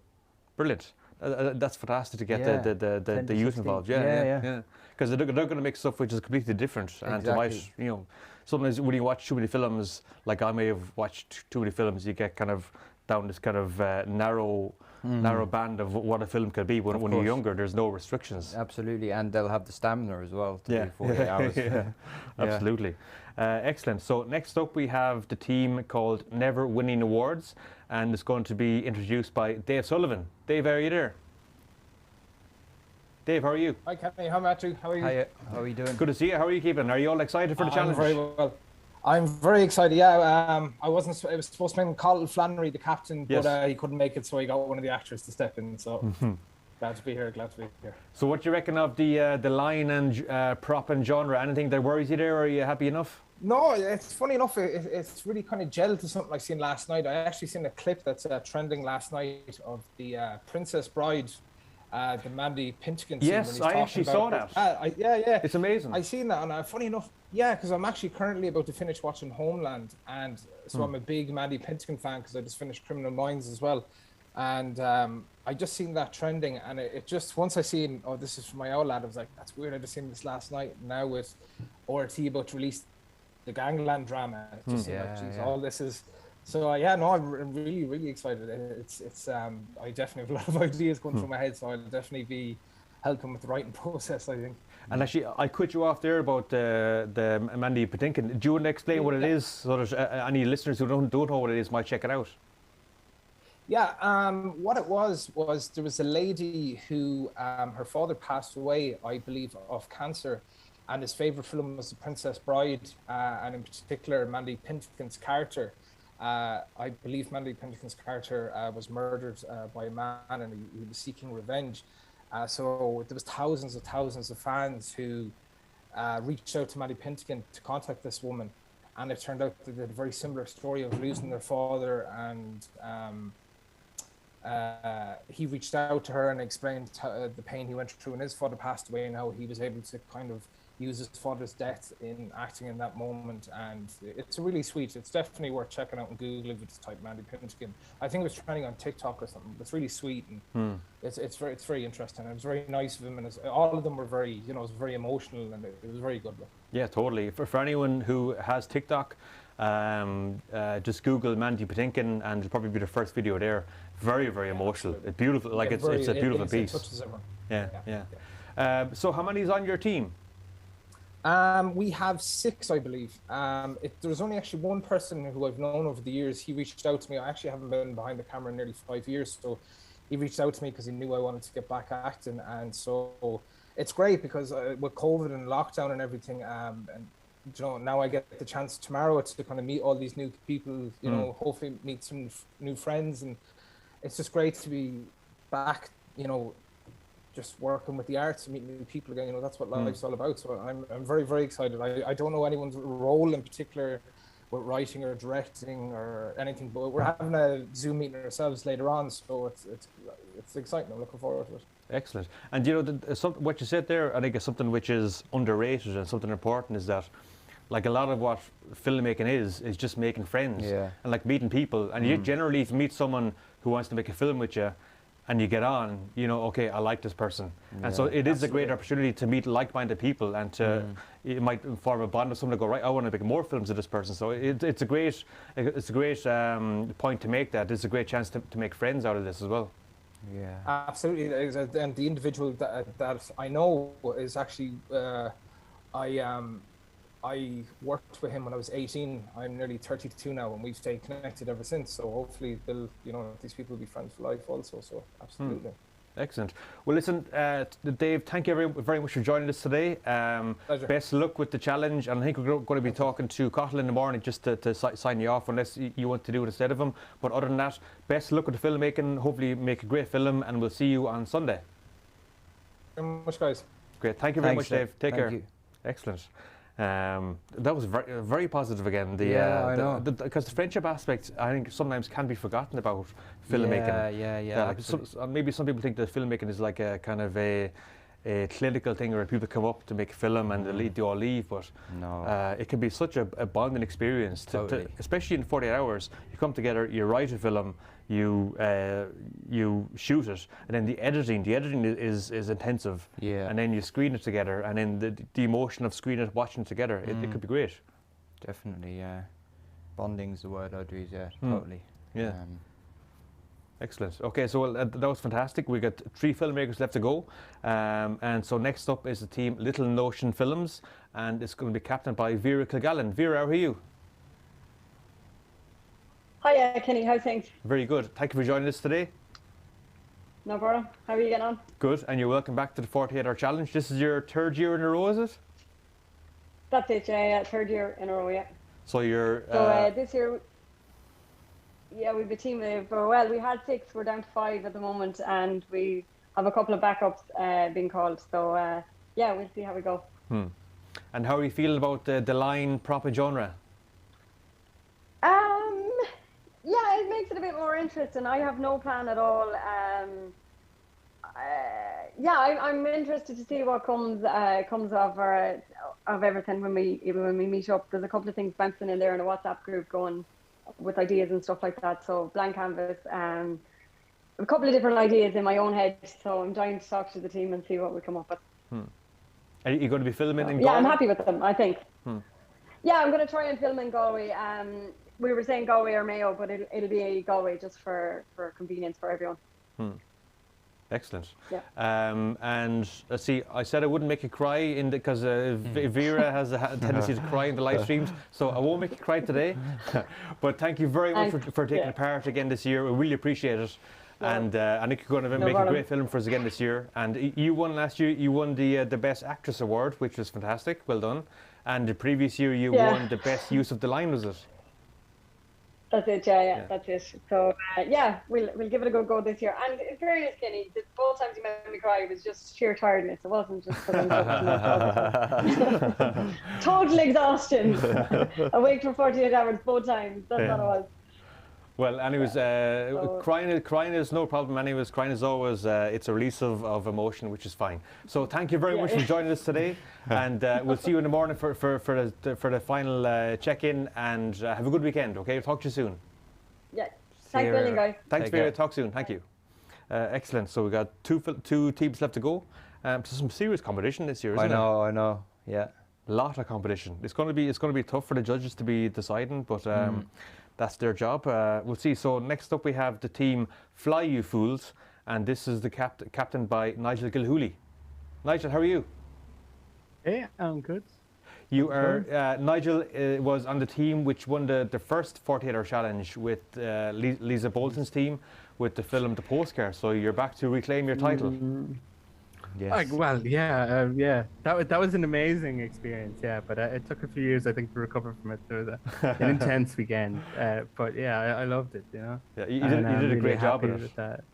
Brilliant. That's fantastic to get the youth involved. Yeah. Because they're going to make stuff which is completely different, and they might, sometimes when you watch too many films, like I may have watched too many films, you get kind of down this kind of narrow band of what a film could be. When you're younger, there's no restrictions. Absolutely, and they'll have the stamina as well to do 48 hours. Absolutely. Excellent. So next up we have the team called Never Winning Awards, and it's going to be introduced by Dave Sullivan. Dave, are you there? Dave, how are you? Hi, Kenny. Hi, Matthew. How are you? Hi, how are you doing? Good to see you. How are you keeping? Are you all excited for the challenge? Very well. I'm very excited. Yeah, I wasn't. It was supposed to be Colin Flannery, the captain, but he couldn't make it, so he got one of the actors to step in. So glad to be here. Glad to be here. So, what do you reckon of the line and prop and genre? Anything that worries you there, or are you happy enough? No, it's funny enough. It's really kind of gelled to something I seen last night. I actually seen a clip that's trending last night of the Princess Bride. The Mandy Pinchkin scene. Yes, I actually saw that. Yeah. It's amazing. I seen that, and funny enough, because I'm actually currently about to finish watching Homeland, and so I'm a big Mandy Pinchkin fan because I just finished Criminal Minds as well, and I just seen that trending, and it just, once I seen, oh, this is from my old lad, I was like, that's weird. I just seen this last night. Now with RT about to release the Gangland drama, it just seemed like, geez, all this is. So I'm really, really excited. It's I definitely have a lot of ideas going through my head, so I'll definitely be helping with the writing process, I think. And actually, I cut you off there about the Mandy Patinkin. Do you want to explain what it is, so that any listeners who don't know what it is might check it out? Yeah, what it was there was a lady who her father passed away, I believe, of cancer, and his favourite film was The Princess Bride, and in particular Mandy Patinkin's character. I believe Mandy Patinkin's character was murdered by a man, and he was seeking revenge. So there was thousands of fans who reached out to Mandy Patinkin to contact this woman, and it turned out that they had a very similar story of losing their father, and he reached out to her and explained the pain he went through when his father passed away, and how he was able to kind of use his father's death in acting in that moment. And it's really sweet. It's definitely worth checking out on Google if you just type Mandy Patinkin. I think it was trending on TikTok or something. It's really sweet, and it's very interesting. It was very nice of him, and all of them were very, it was very emotional, and it was very good. Yeah, totally. For anyone who has TikTok, just Google Mandy Patinkin, and it'll probably be the first video there. Very, very emotional. It's beautiful. Like it's a beautiful piece. It touches everyone. Yeah. So how many is on your team? We have 6, I believe. There's only actually one person who I've known over the years. He reached out to me. I actually haven't been behind the camera in nearly 5 years, so he reached out to me because he knew I wanted to get back acting, and so it's great because with COVID and lockdown and everything, and you know, now I get the chance tomorrow to kind of meet all these new people. You know, hopefully meet some new friends, and it's just great to be back. You know, just working with the arts and meeting new people again. You know, that's what life's all about. So I'm very, very excited. I don't know anyone's role in particular with writing or directing or anything, but we're having a Zoom meeting ourselves later on, so it's exciting. I'm looking forward to it. Excellent. And you know, what you said there, I think is something which is underrated and something important, is that like a lot of what filmmaking is just making friends and like meeting people. And you generally, if you meet someone who wants to make a film with you, and you get on, you know, okay, I like this person. And so it is a great opportunity to meet like-minded people, and to it might form a bond with someone to go, right, I want to make more films of this person. So it's a great point to make that. It's a great chance to make friends out of this as well. Yeah, absolutely. And the individual that I know is actually, I worked with him when I was 18. I'm nearly 32 now, and we've stayed connected ever since. So hopefully, these people will be friends for life also. So absolutely. Excellent. Well, listen, Dave, thank you very much for joining us today. Best of luck with the challenge, and I think we're going to be talking to Cottle in the morning just to sign you off, unless you want to do it instead of him. But other than that, best of luck with the filmmaking. Hopefully, make a great film, and we'll see you on Sunday. Thank you very much, guys. Great. Thank you very much, Dave. Take care. Excellent. That was very positive again. I know. Because the friendship aspect, I think, sometimes can be forgotten about filmmaking. Yeah. Maybe some people think that filmmaking is like a kind of a clinical thing where people come up to make a film and they all leave, but it can be such a bonding experience. Especially in 48 hours, you come together, you write a film, you shoot it, and then the editing is intensive. Yeah. And then you screen it together, and then the emotion of screening it, watching it together, it could be great. Definitely, yeah. Bonding's the word I'd use, totally. Yeah. Excellent. Okay, so that was fantastic. We got 3 filmmakers left to go, and so next up is the team Little Notion Films, and it's going to be captained by Vera Kilgallen. Vera, how are you? Hi, Kenny. How's things? Very good. Thank you for joining us today. No problem. How are you getting on? Good. And you're welcome back to the 48-hour challenge. This is your 3rd year in a row, is it? That's it. Yeah. 3rd year in a row. Yeah. So you're. This year. Yeah, we've a team of, well, we had 6, we're down to 5 at the moment, and we have a couple of backups being called. So, yeah, we'll see how we go. And how are you feeling about the line prop and genre? Yeah, it makes it a bit more interesting. I have no plan at all. I'm interested to see what comes of everything when we meet up. There's a couple of things bouncing in there in a WhatsApp group going with ideas and stuff like that. So blank canvas, a couple of different ideas in my own head. So I'm dying to talk to the team and see what we come up with. Are you going to be filming in Galway? Yeah, I'm happy with them, I think. Yeah, I'm going to try and film in Galway. We were saying Galway or Mayo, but it'll be Galway just for convenience for everyone. Excellent. Yeah. And let's see, I said I wouldn't make you cry because Vera has a tendency to cry in the live streams, so I won't make you cry today. But thank you very much for taking part again this year. We really appreciate it. And I think you're going to make a great film for us again this year. And you won last year. You won the Best Actress Award, which was fantastic. Well done. And the previous year you won the Best Use of the Line, was it? That's it, yeah, that's it. So, we'll give it a good go this year. And in fairness, Kenny, both times you made me cry, it was just sheer tiredness. It wasn't just because I'm total exhaustion. Awake for 48 hours both times. That's what it was. Well, anyways, crying is no problem. Anyways, crying is always it's a release of emotion, which is fine. So thank you very much for joining us today, and we'll see you in the morning for the final check-in. And have a good weekend. Okay, we'll talk to you soon. Yeah, thanks a million, guys. Thanks, Vera. Talk soon. Thank you. Excellent. So we got two teams left to go. Some serious competition this year, isn't it? I know. Yeah. A lot of competition. It's going to be tough for the judges to be deciding, but. that's their job. We'll see. So next up we have the team Fly You Fools, and this is the captain by Nigel Gilhooly. Nigel, how are you? Hey, I'm good. You are Nigel was on the team which won the first 48-hour challenge with Lisa Bolton's team with the film The Postcard. So you're back to reclaim your title. Yes. Well, yeah. That was an amazing experience. Yeah, but it took a few years, I think, to recover from it. It was an intense weekend. But yeah, I loved it. You know. Yeah, you did a great job with it. That.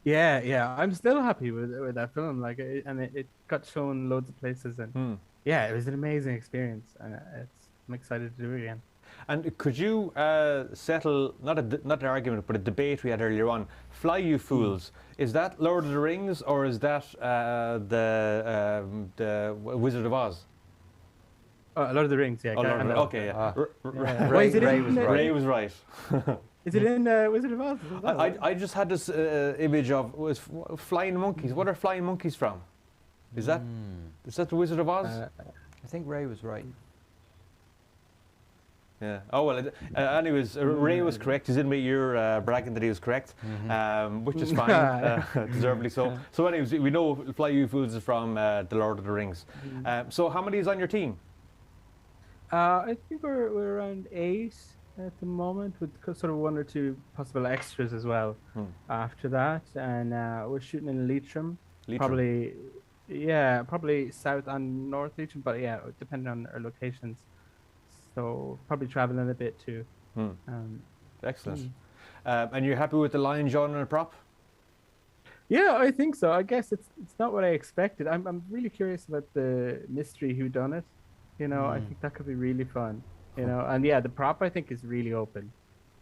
Yeah. I'm still happy with that film. Like, it got shown loads of places, and yeah, it was an amazing experience, and I'm excited to do it again. And could you settle not an argument, but a debate we had earlier on? Fly You Fools, is that Lord of the Rings or is that the Wizard of Oz? Oh, Lord of the Rings, yeah. Oh, okay, yeah. Ray was right. Is it in Wizard of Oz? I just had this image of flying monkeys. What are flying monkeys from? Is that the Wizard of Oz? I think Ray was right. Yeah. Oh well. Anyways, Ray was correct. He didn't make your bragging that he was correct, which is fine, deservedly so. So, anyways, we know Fly You Fools is from the Lord of the Rings. So, how many is on your team? I think we're around 8 at the moment, with sort of 1 or 2 possible extras as well. After that, and we're shooting in Leitrim. Probably south and north Leitrim, but yeah, depending on our locations. So probably traveling a bit too. Excellent. And you're happy with the line, genre, and prop? Yeah, I think so. I guess it's not what I expected. I'm really curious about the mystery whodunit. You know, I think that could be really fun. You know, and yeah, the prop I think is really open.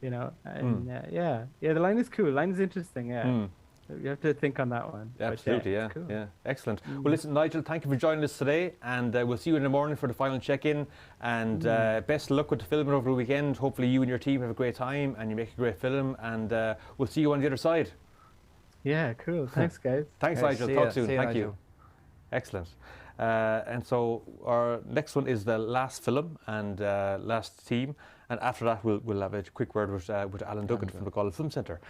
You know, and yeah, the line is cool. The line is interesting. Yeah. You have to think on that one. Absolutely, yeah, cool. Yeah, excellent. Well, listen, Nigel, thank you for joining us today, and we'll see you in the morning for the final check-in. And best of luck with the filming over the weekend. Hopefully, you and your team have a great time, and you make a great film. And we'll see you on the other side. Yeah, cool. Thanks, guys. Thanks, Nigel. Talk soon. Thank you. Excellent. And so our next one is the last film and last team. And after that, we'll have a quick word with Alan Duggan from the Galway Film Centre.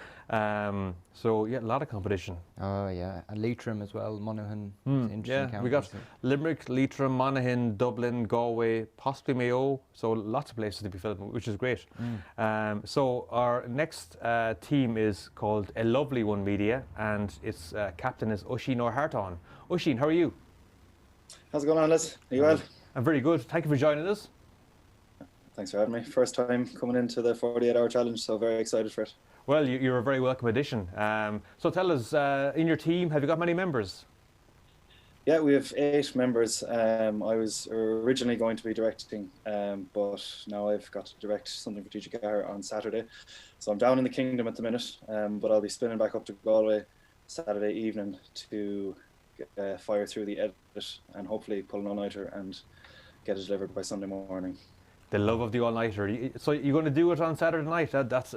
So yeah, a lot of competition. Oh yeah, and Leitrim as well, Monaghan. Interesting yeah, we got Limerick, Leitrim, Monaghan, Dublin, Galway, possibly Mayo. So lots of places to be filming, which is great. So our next team is called A Lovely One Media, and its captain is Oisín O'Harton. Oisín, how are you? How's it going on, lads? Are you well? I'm very good. Thank you for joining us. Thanks for having me. First time coming into the 48-hour challenge, so very excited for it. Well, you're a very welcome addition. So tell us, in your team, have you got many members? Yeah, we have 8 members. I was originally going to be directing, but now I've got to direct something for TG4 on Saturday. So I'm down in the Kingdom at the minute, but I'll be spinning back up to Galway Saturday evening to fire through the edit and hopefully pull an all-nighter and get it delivered by Sunday morning. The love of the all-nighter. So you're going to do it on Saturday night? That's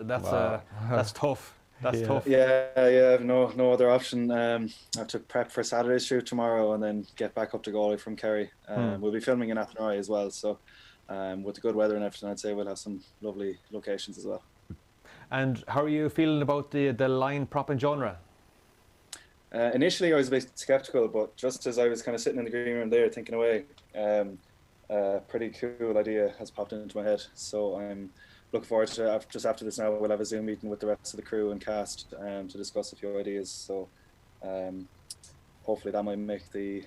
tough. That's tough. Yeah. No other option. I have to prep for Saturday's shoot tomorrow and then get back up to Galway from Kerry. We'll be filming in Athenry as well. So with the good weather and everything, I'd say we'll have some lovely locations as well. And how are you feeling about the line, prop and genre? Initially, I was a bit skeptical, but just as I was kind of sitting in the green room there thinking away, pretty cool idea has popped into my head. So I'm looking forward to just after this now, we'll have a Zoom meeting with the rest of the crew and cast to discuss a few ideas. So hopefully that might make the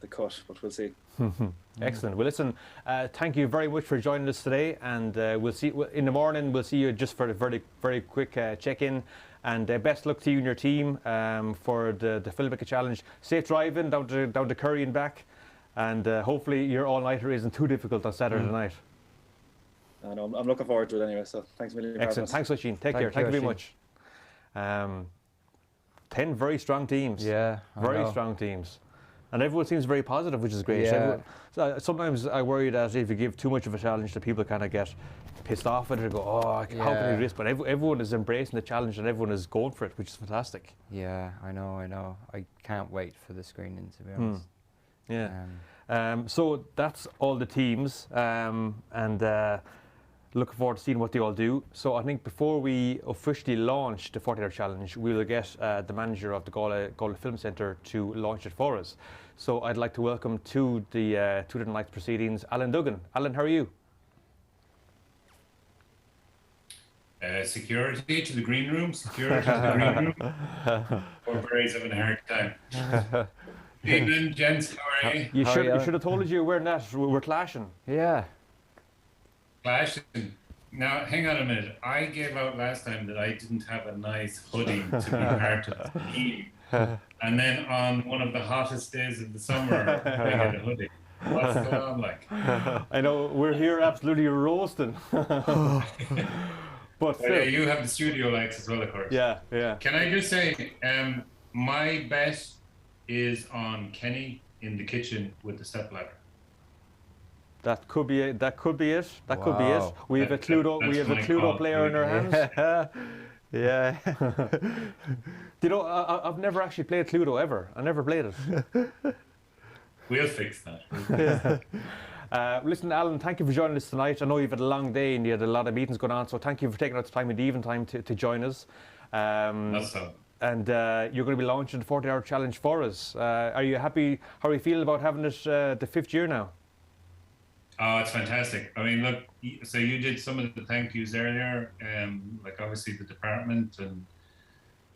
cut, but we'll see. Excellent. Well, listen, thank you very much for joining us today, and we'll see in the morning. We'll see you just for a very, very quick check-in. And best luck to you and your team for the Filmmaker Challenge. Safe driving down to Curry and back, and hopefully your all-nighter isn't too difficult on Saturday night. I'm looking forward to it anyway. So thanks a million. Excellent. Thanks, Oisín. Take care. Thank you very much. 10 very strong teams. Yeah, very strong teams. And everyone seems very positive, which is great. Yeah. Sometimes I worry that if you give too much of a challenge, that people kind of get pissed off at it and go, oh, how can I do this? But everyone is embracing the challenge and everyone is going for it, which is fantastic. Yeah, I know. I can't wait for the screening, to be honest. Yeah. So that's all the teams. And Looking forward to seeing what they all do. So I think before we officially launch the 48 Hour Challenge, we will get the manager of the Galway Film Centre to launch it for us. So I'd like to welcome to the night's proceedings, Alan Duggan. Alan, how are you? Security to the green room, security to the green room. Poor Barry's having a hard time. Evening, gents, how are you? You should have told us you were wearing that. We're clashing. Yeah. Clashing. Now, hang on a minute. I gave out last time that I didn't have a nice hoodie to be part of the team. And then on one of the hottest days of the summer, I get a hoodie. What's going on like? I know, we're here absolutely roasting. But yeah, you have the studio lights as well, of course. Yeah, yeah. Can I just say, my bet is on Kenny in the kitchen with the stepladder. That could be it. That could be it. That could be it. We have a Cluedo. We have a Cluedo player in our hands. Yeah. You know, I've never actually played Cluedo ever. I never played it. We'll fix that. Listen, Alan, thank you for joining us tonight. I know you've had a long day and you had a lot of meetings going on, so thank you for taking out the time in the evening time to join us. That's so. And you're going to be launching the 40-hour challenge for us. Are you happy? How are you feeling about having it the 5th year now? Oh, it's fantastic. I mean, look, so you did some of the thank yous earlier, like obviously the department and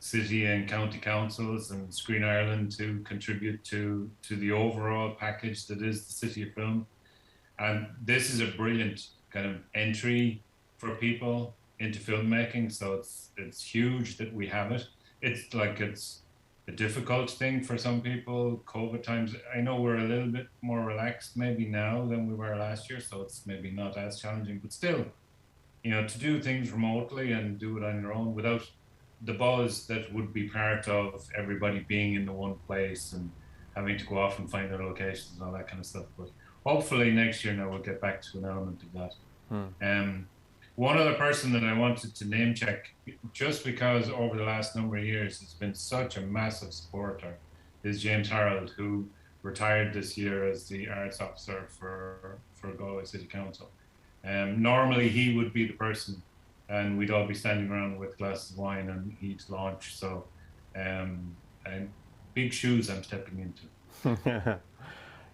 city and county councils and Screen Ireland to contribute to the overall package that is the City of Film. And this is a brilliant kind of entry for people into filmmaking. So it's huge that we have it. It's a difficult thing for some people. COVID times, I know we're a little bit more relaxed maybe now than we were last year. So it's maybe not as challenging, but still, you know, to do things remotely and do it on your own without the buzz that would be part of everybody being in the one place and having to go off and find their locations and all that kind of stuff. But hopefully next year now we'll get back to an element of that. One other person that I wanted to name check, just because over the last number of years has been such a massive supporter, is James Harold, who retired this year as the arts officer for Galway City Council. Normally he would be the person and we'd all be standing around with glasses of wine and he'd launch. So and big shoes I'm stepping into.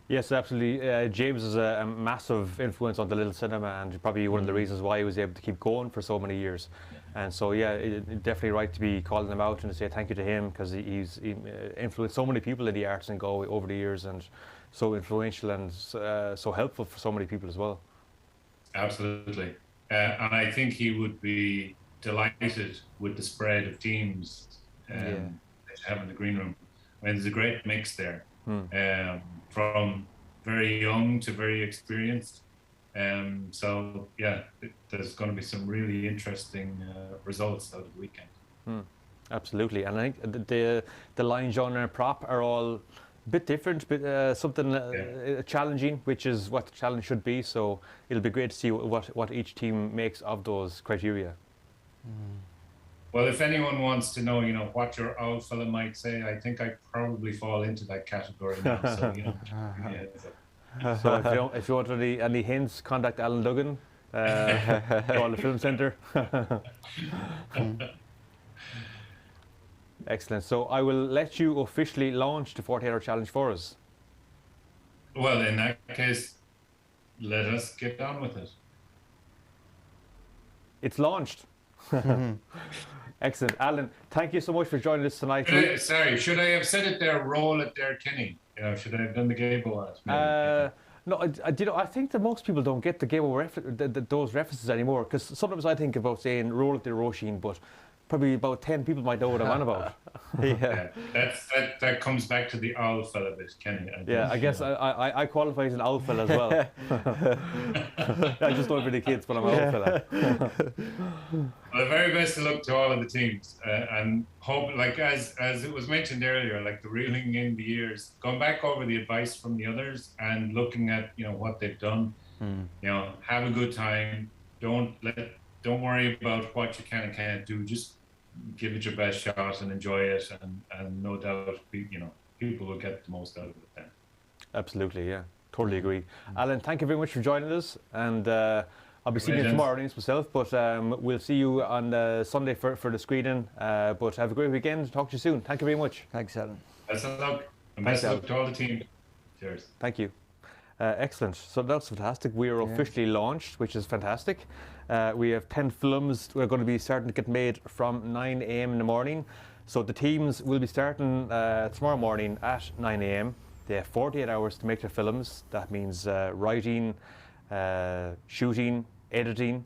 Yes, absolutely. James is a massive influence on the little cinema and probably one of the reasons why he was able to keep going for so many years. And so, yeah, it's definitely right to be calling him out and to say thank you to him because he's influenced so many people in the arts in Galway over the years and so influential and so helpful for so many people as well. Absolutely. And I think he would be delighted with the spread of teams that you have in the green room. I mean, there's a great mix there. From very young to very experienced. So yeah, there's going to be some really interesting results out of the weekend. Absolutely, and I think the line, genre and prop are all a bit different, but something challenging, which is what the challenge should be. So it'll be great to see what each team makes of those criteria. Well, if anyone wants to know, you know, what your old fella might say, I think I probably fall into that category now. So, you know, so if you want any hints, contact Alan Duggan, Galway Film Centre. Excellent. So I will let you officially launch the 48-hour challenge for us. Well, in that case, let us get on with it. It's launched. Excellent. Alan, thank you so much for joining us tonight. Should I have said it there, roll it there, Kenny? You know, should I have done the Gable ad? No, I think that most people don't get the Gable those references anymore, because sometimes I think about saying roll it there, Roisin, but probably about 10 people might know what I'm on about. That comes back to the owl fella bit, Kenny. I guess I qualify as an owl fella as well. I just don't for the kids, but I'm an owl fella. Well, the very best of luck to all of the teams, and hope, like as it was mentioned earlier, like the reeling in the years, going back over the advice from the others and looking at what they've done. Have a good time. Don't worry about what you can and can't do. Just give it your best shot and enjoy it, and no doubt, people will get the most out of it then. Absolutely, yeah, totally agree. Alan, thank you very much for joining us, and I'll be seeing you tomorrow evenings myself, but we'll see you on Sunday for the screening. But have a great weekend. Talk to you soon. Thank you very much. Thanks, Alan. Best of luck. And best of luck to all the team. Cheers. Thank you. Excellent. So that's fantastic. We are officially launched, which is fantastic. We have 10 films. We're going to be starting to get made from 9 a.m. in the morning. So the teams will be starting tomorrow morning at 9 a.m. They have 48 hours to make their films. That means writing, shooting, editing,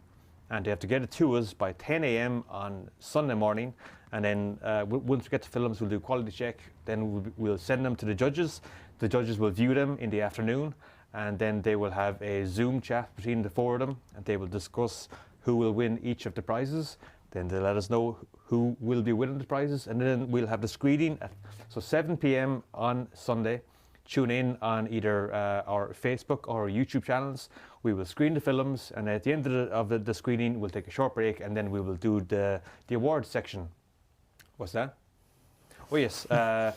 and they have to get it to us by 10 a.m. on Sunday morning. And then once we get the films, we'll do quality check. Then we'll send them to the judges. The judges will view them in the afternoon, and then they will have a Zoom chat between the four of them, and they will discuss who will win each of the prizes. Then they'll let us know who will be winning the prizes, and then we'll have the screening at 7 p.m. on Sunday. Tune in on either our Facebook or our YouTube channels. We will screen the films, and at the end of the screening, we'll take a short break, and then we will do the awards section. What's that? Oh yes, I'm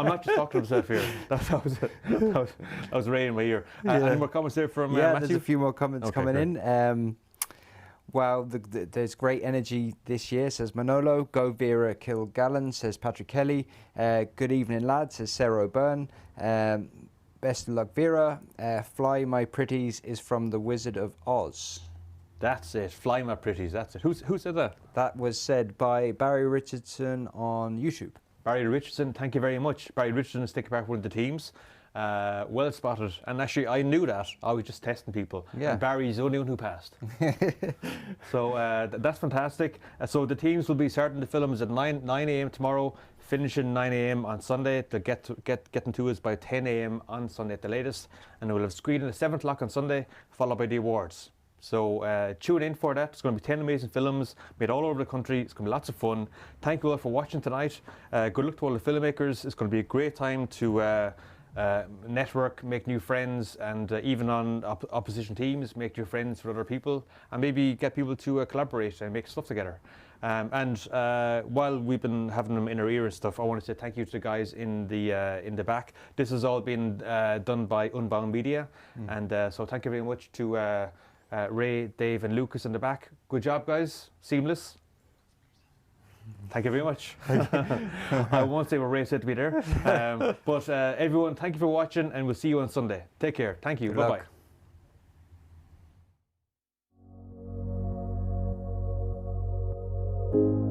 not just talking to myself here. That was Ray in my ear. Any more comments there from Matthew? There's a few more comments coming in. Wow, there's great energy this year, says Manolo. Go Vera Kilgallen, says Patrick Kelly. Good evening, lads, says Sarah O'Byrne. Best of luck, Vera. Fly My Pretties is from The Wizard of Oz. That's it. Fly My Pretties. That's it. Who said that? That was said by Barry Richardson on YouTube. Barry Richardson, thank you very much. Barry Richardson is taking part with the teams. Well spotted. And actually, I knew that. I was just testing people. Yeah. And Barry's the only one who passed. So that's fantastic. So the teams will be starting the films at 9 a.m. tomorrow, finishing 9 a.m. on Sunday. They'll get them to us by 10 a.m. on Sunday at the latest. And we'll have screening at 7 o'clock on Sunday, followed by the awards. So tune in for that. It's going to be 10 amazing films made all over the country. It's going to be lots of fun. Thank you all for watching tonight. Good luck to all the filmmakers. It's going to be a great time to network, make new friends, and even on opposition teams, make new friends with other people, and maybe get people to collaborate and make stuff together. And while we've been having them in our ear and stuff, I want to say thank you to the guys in the back. This has all been done by Unbound Media, and so thank you very much to Ray, Dave, and Lucas in the back. Good job, guys. Seamless. Thank you very much. I won't say what Ray said to me there. But everyone, thank you for watching, and we'll see you on Sunday. Take care. Thank you. Bye-bye. Luck.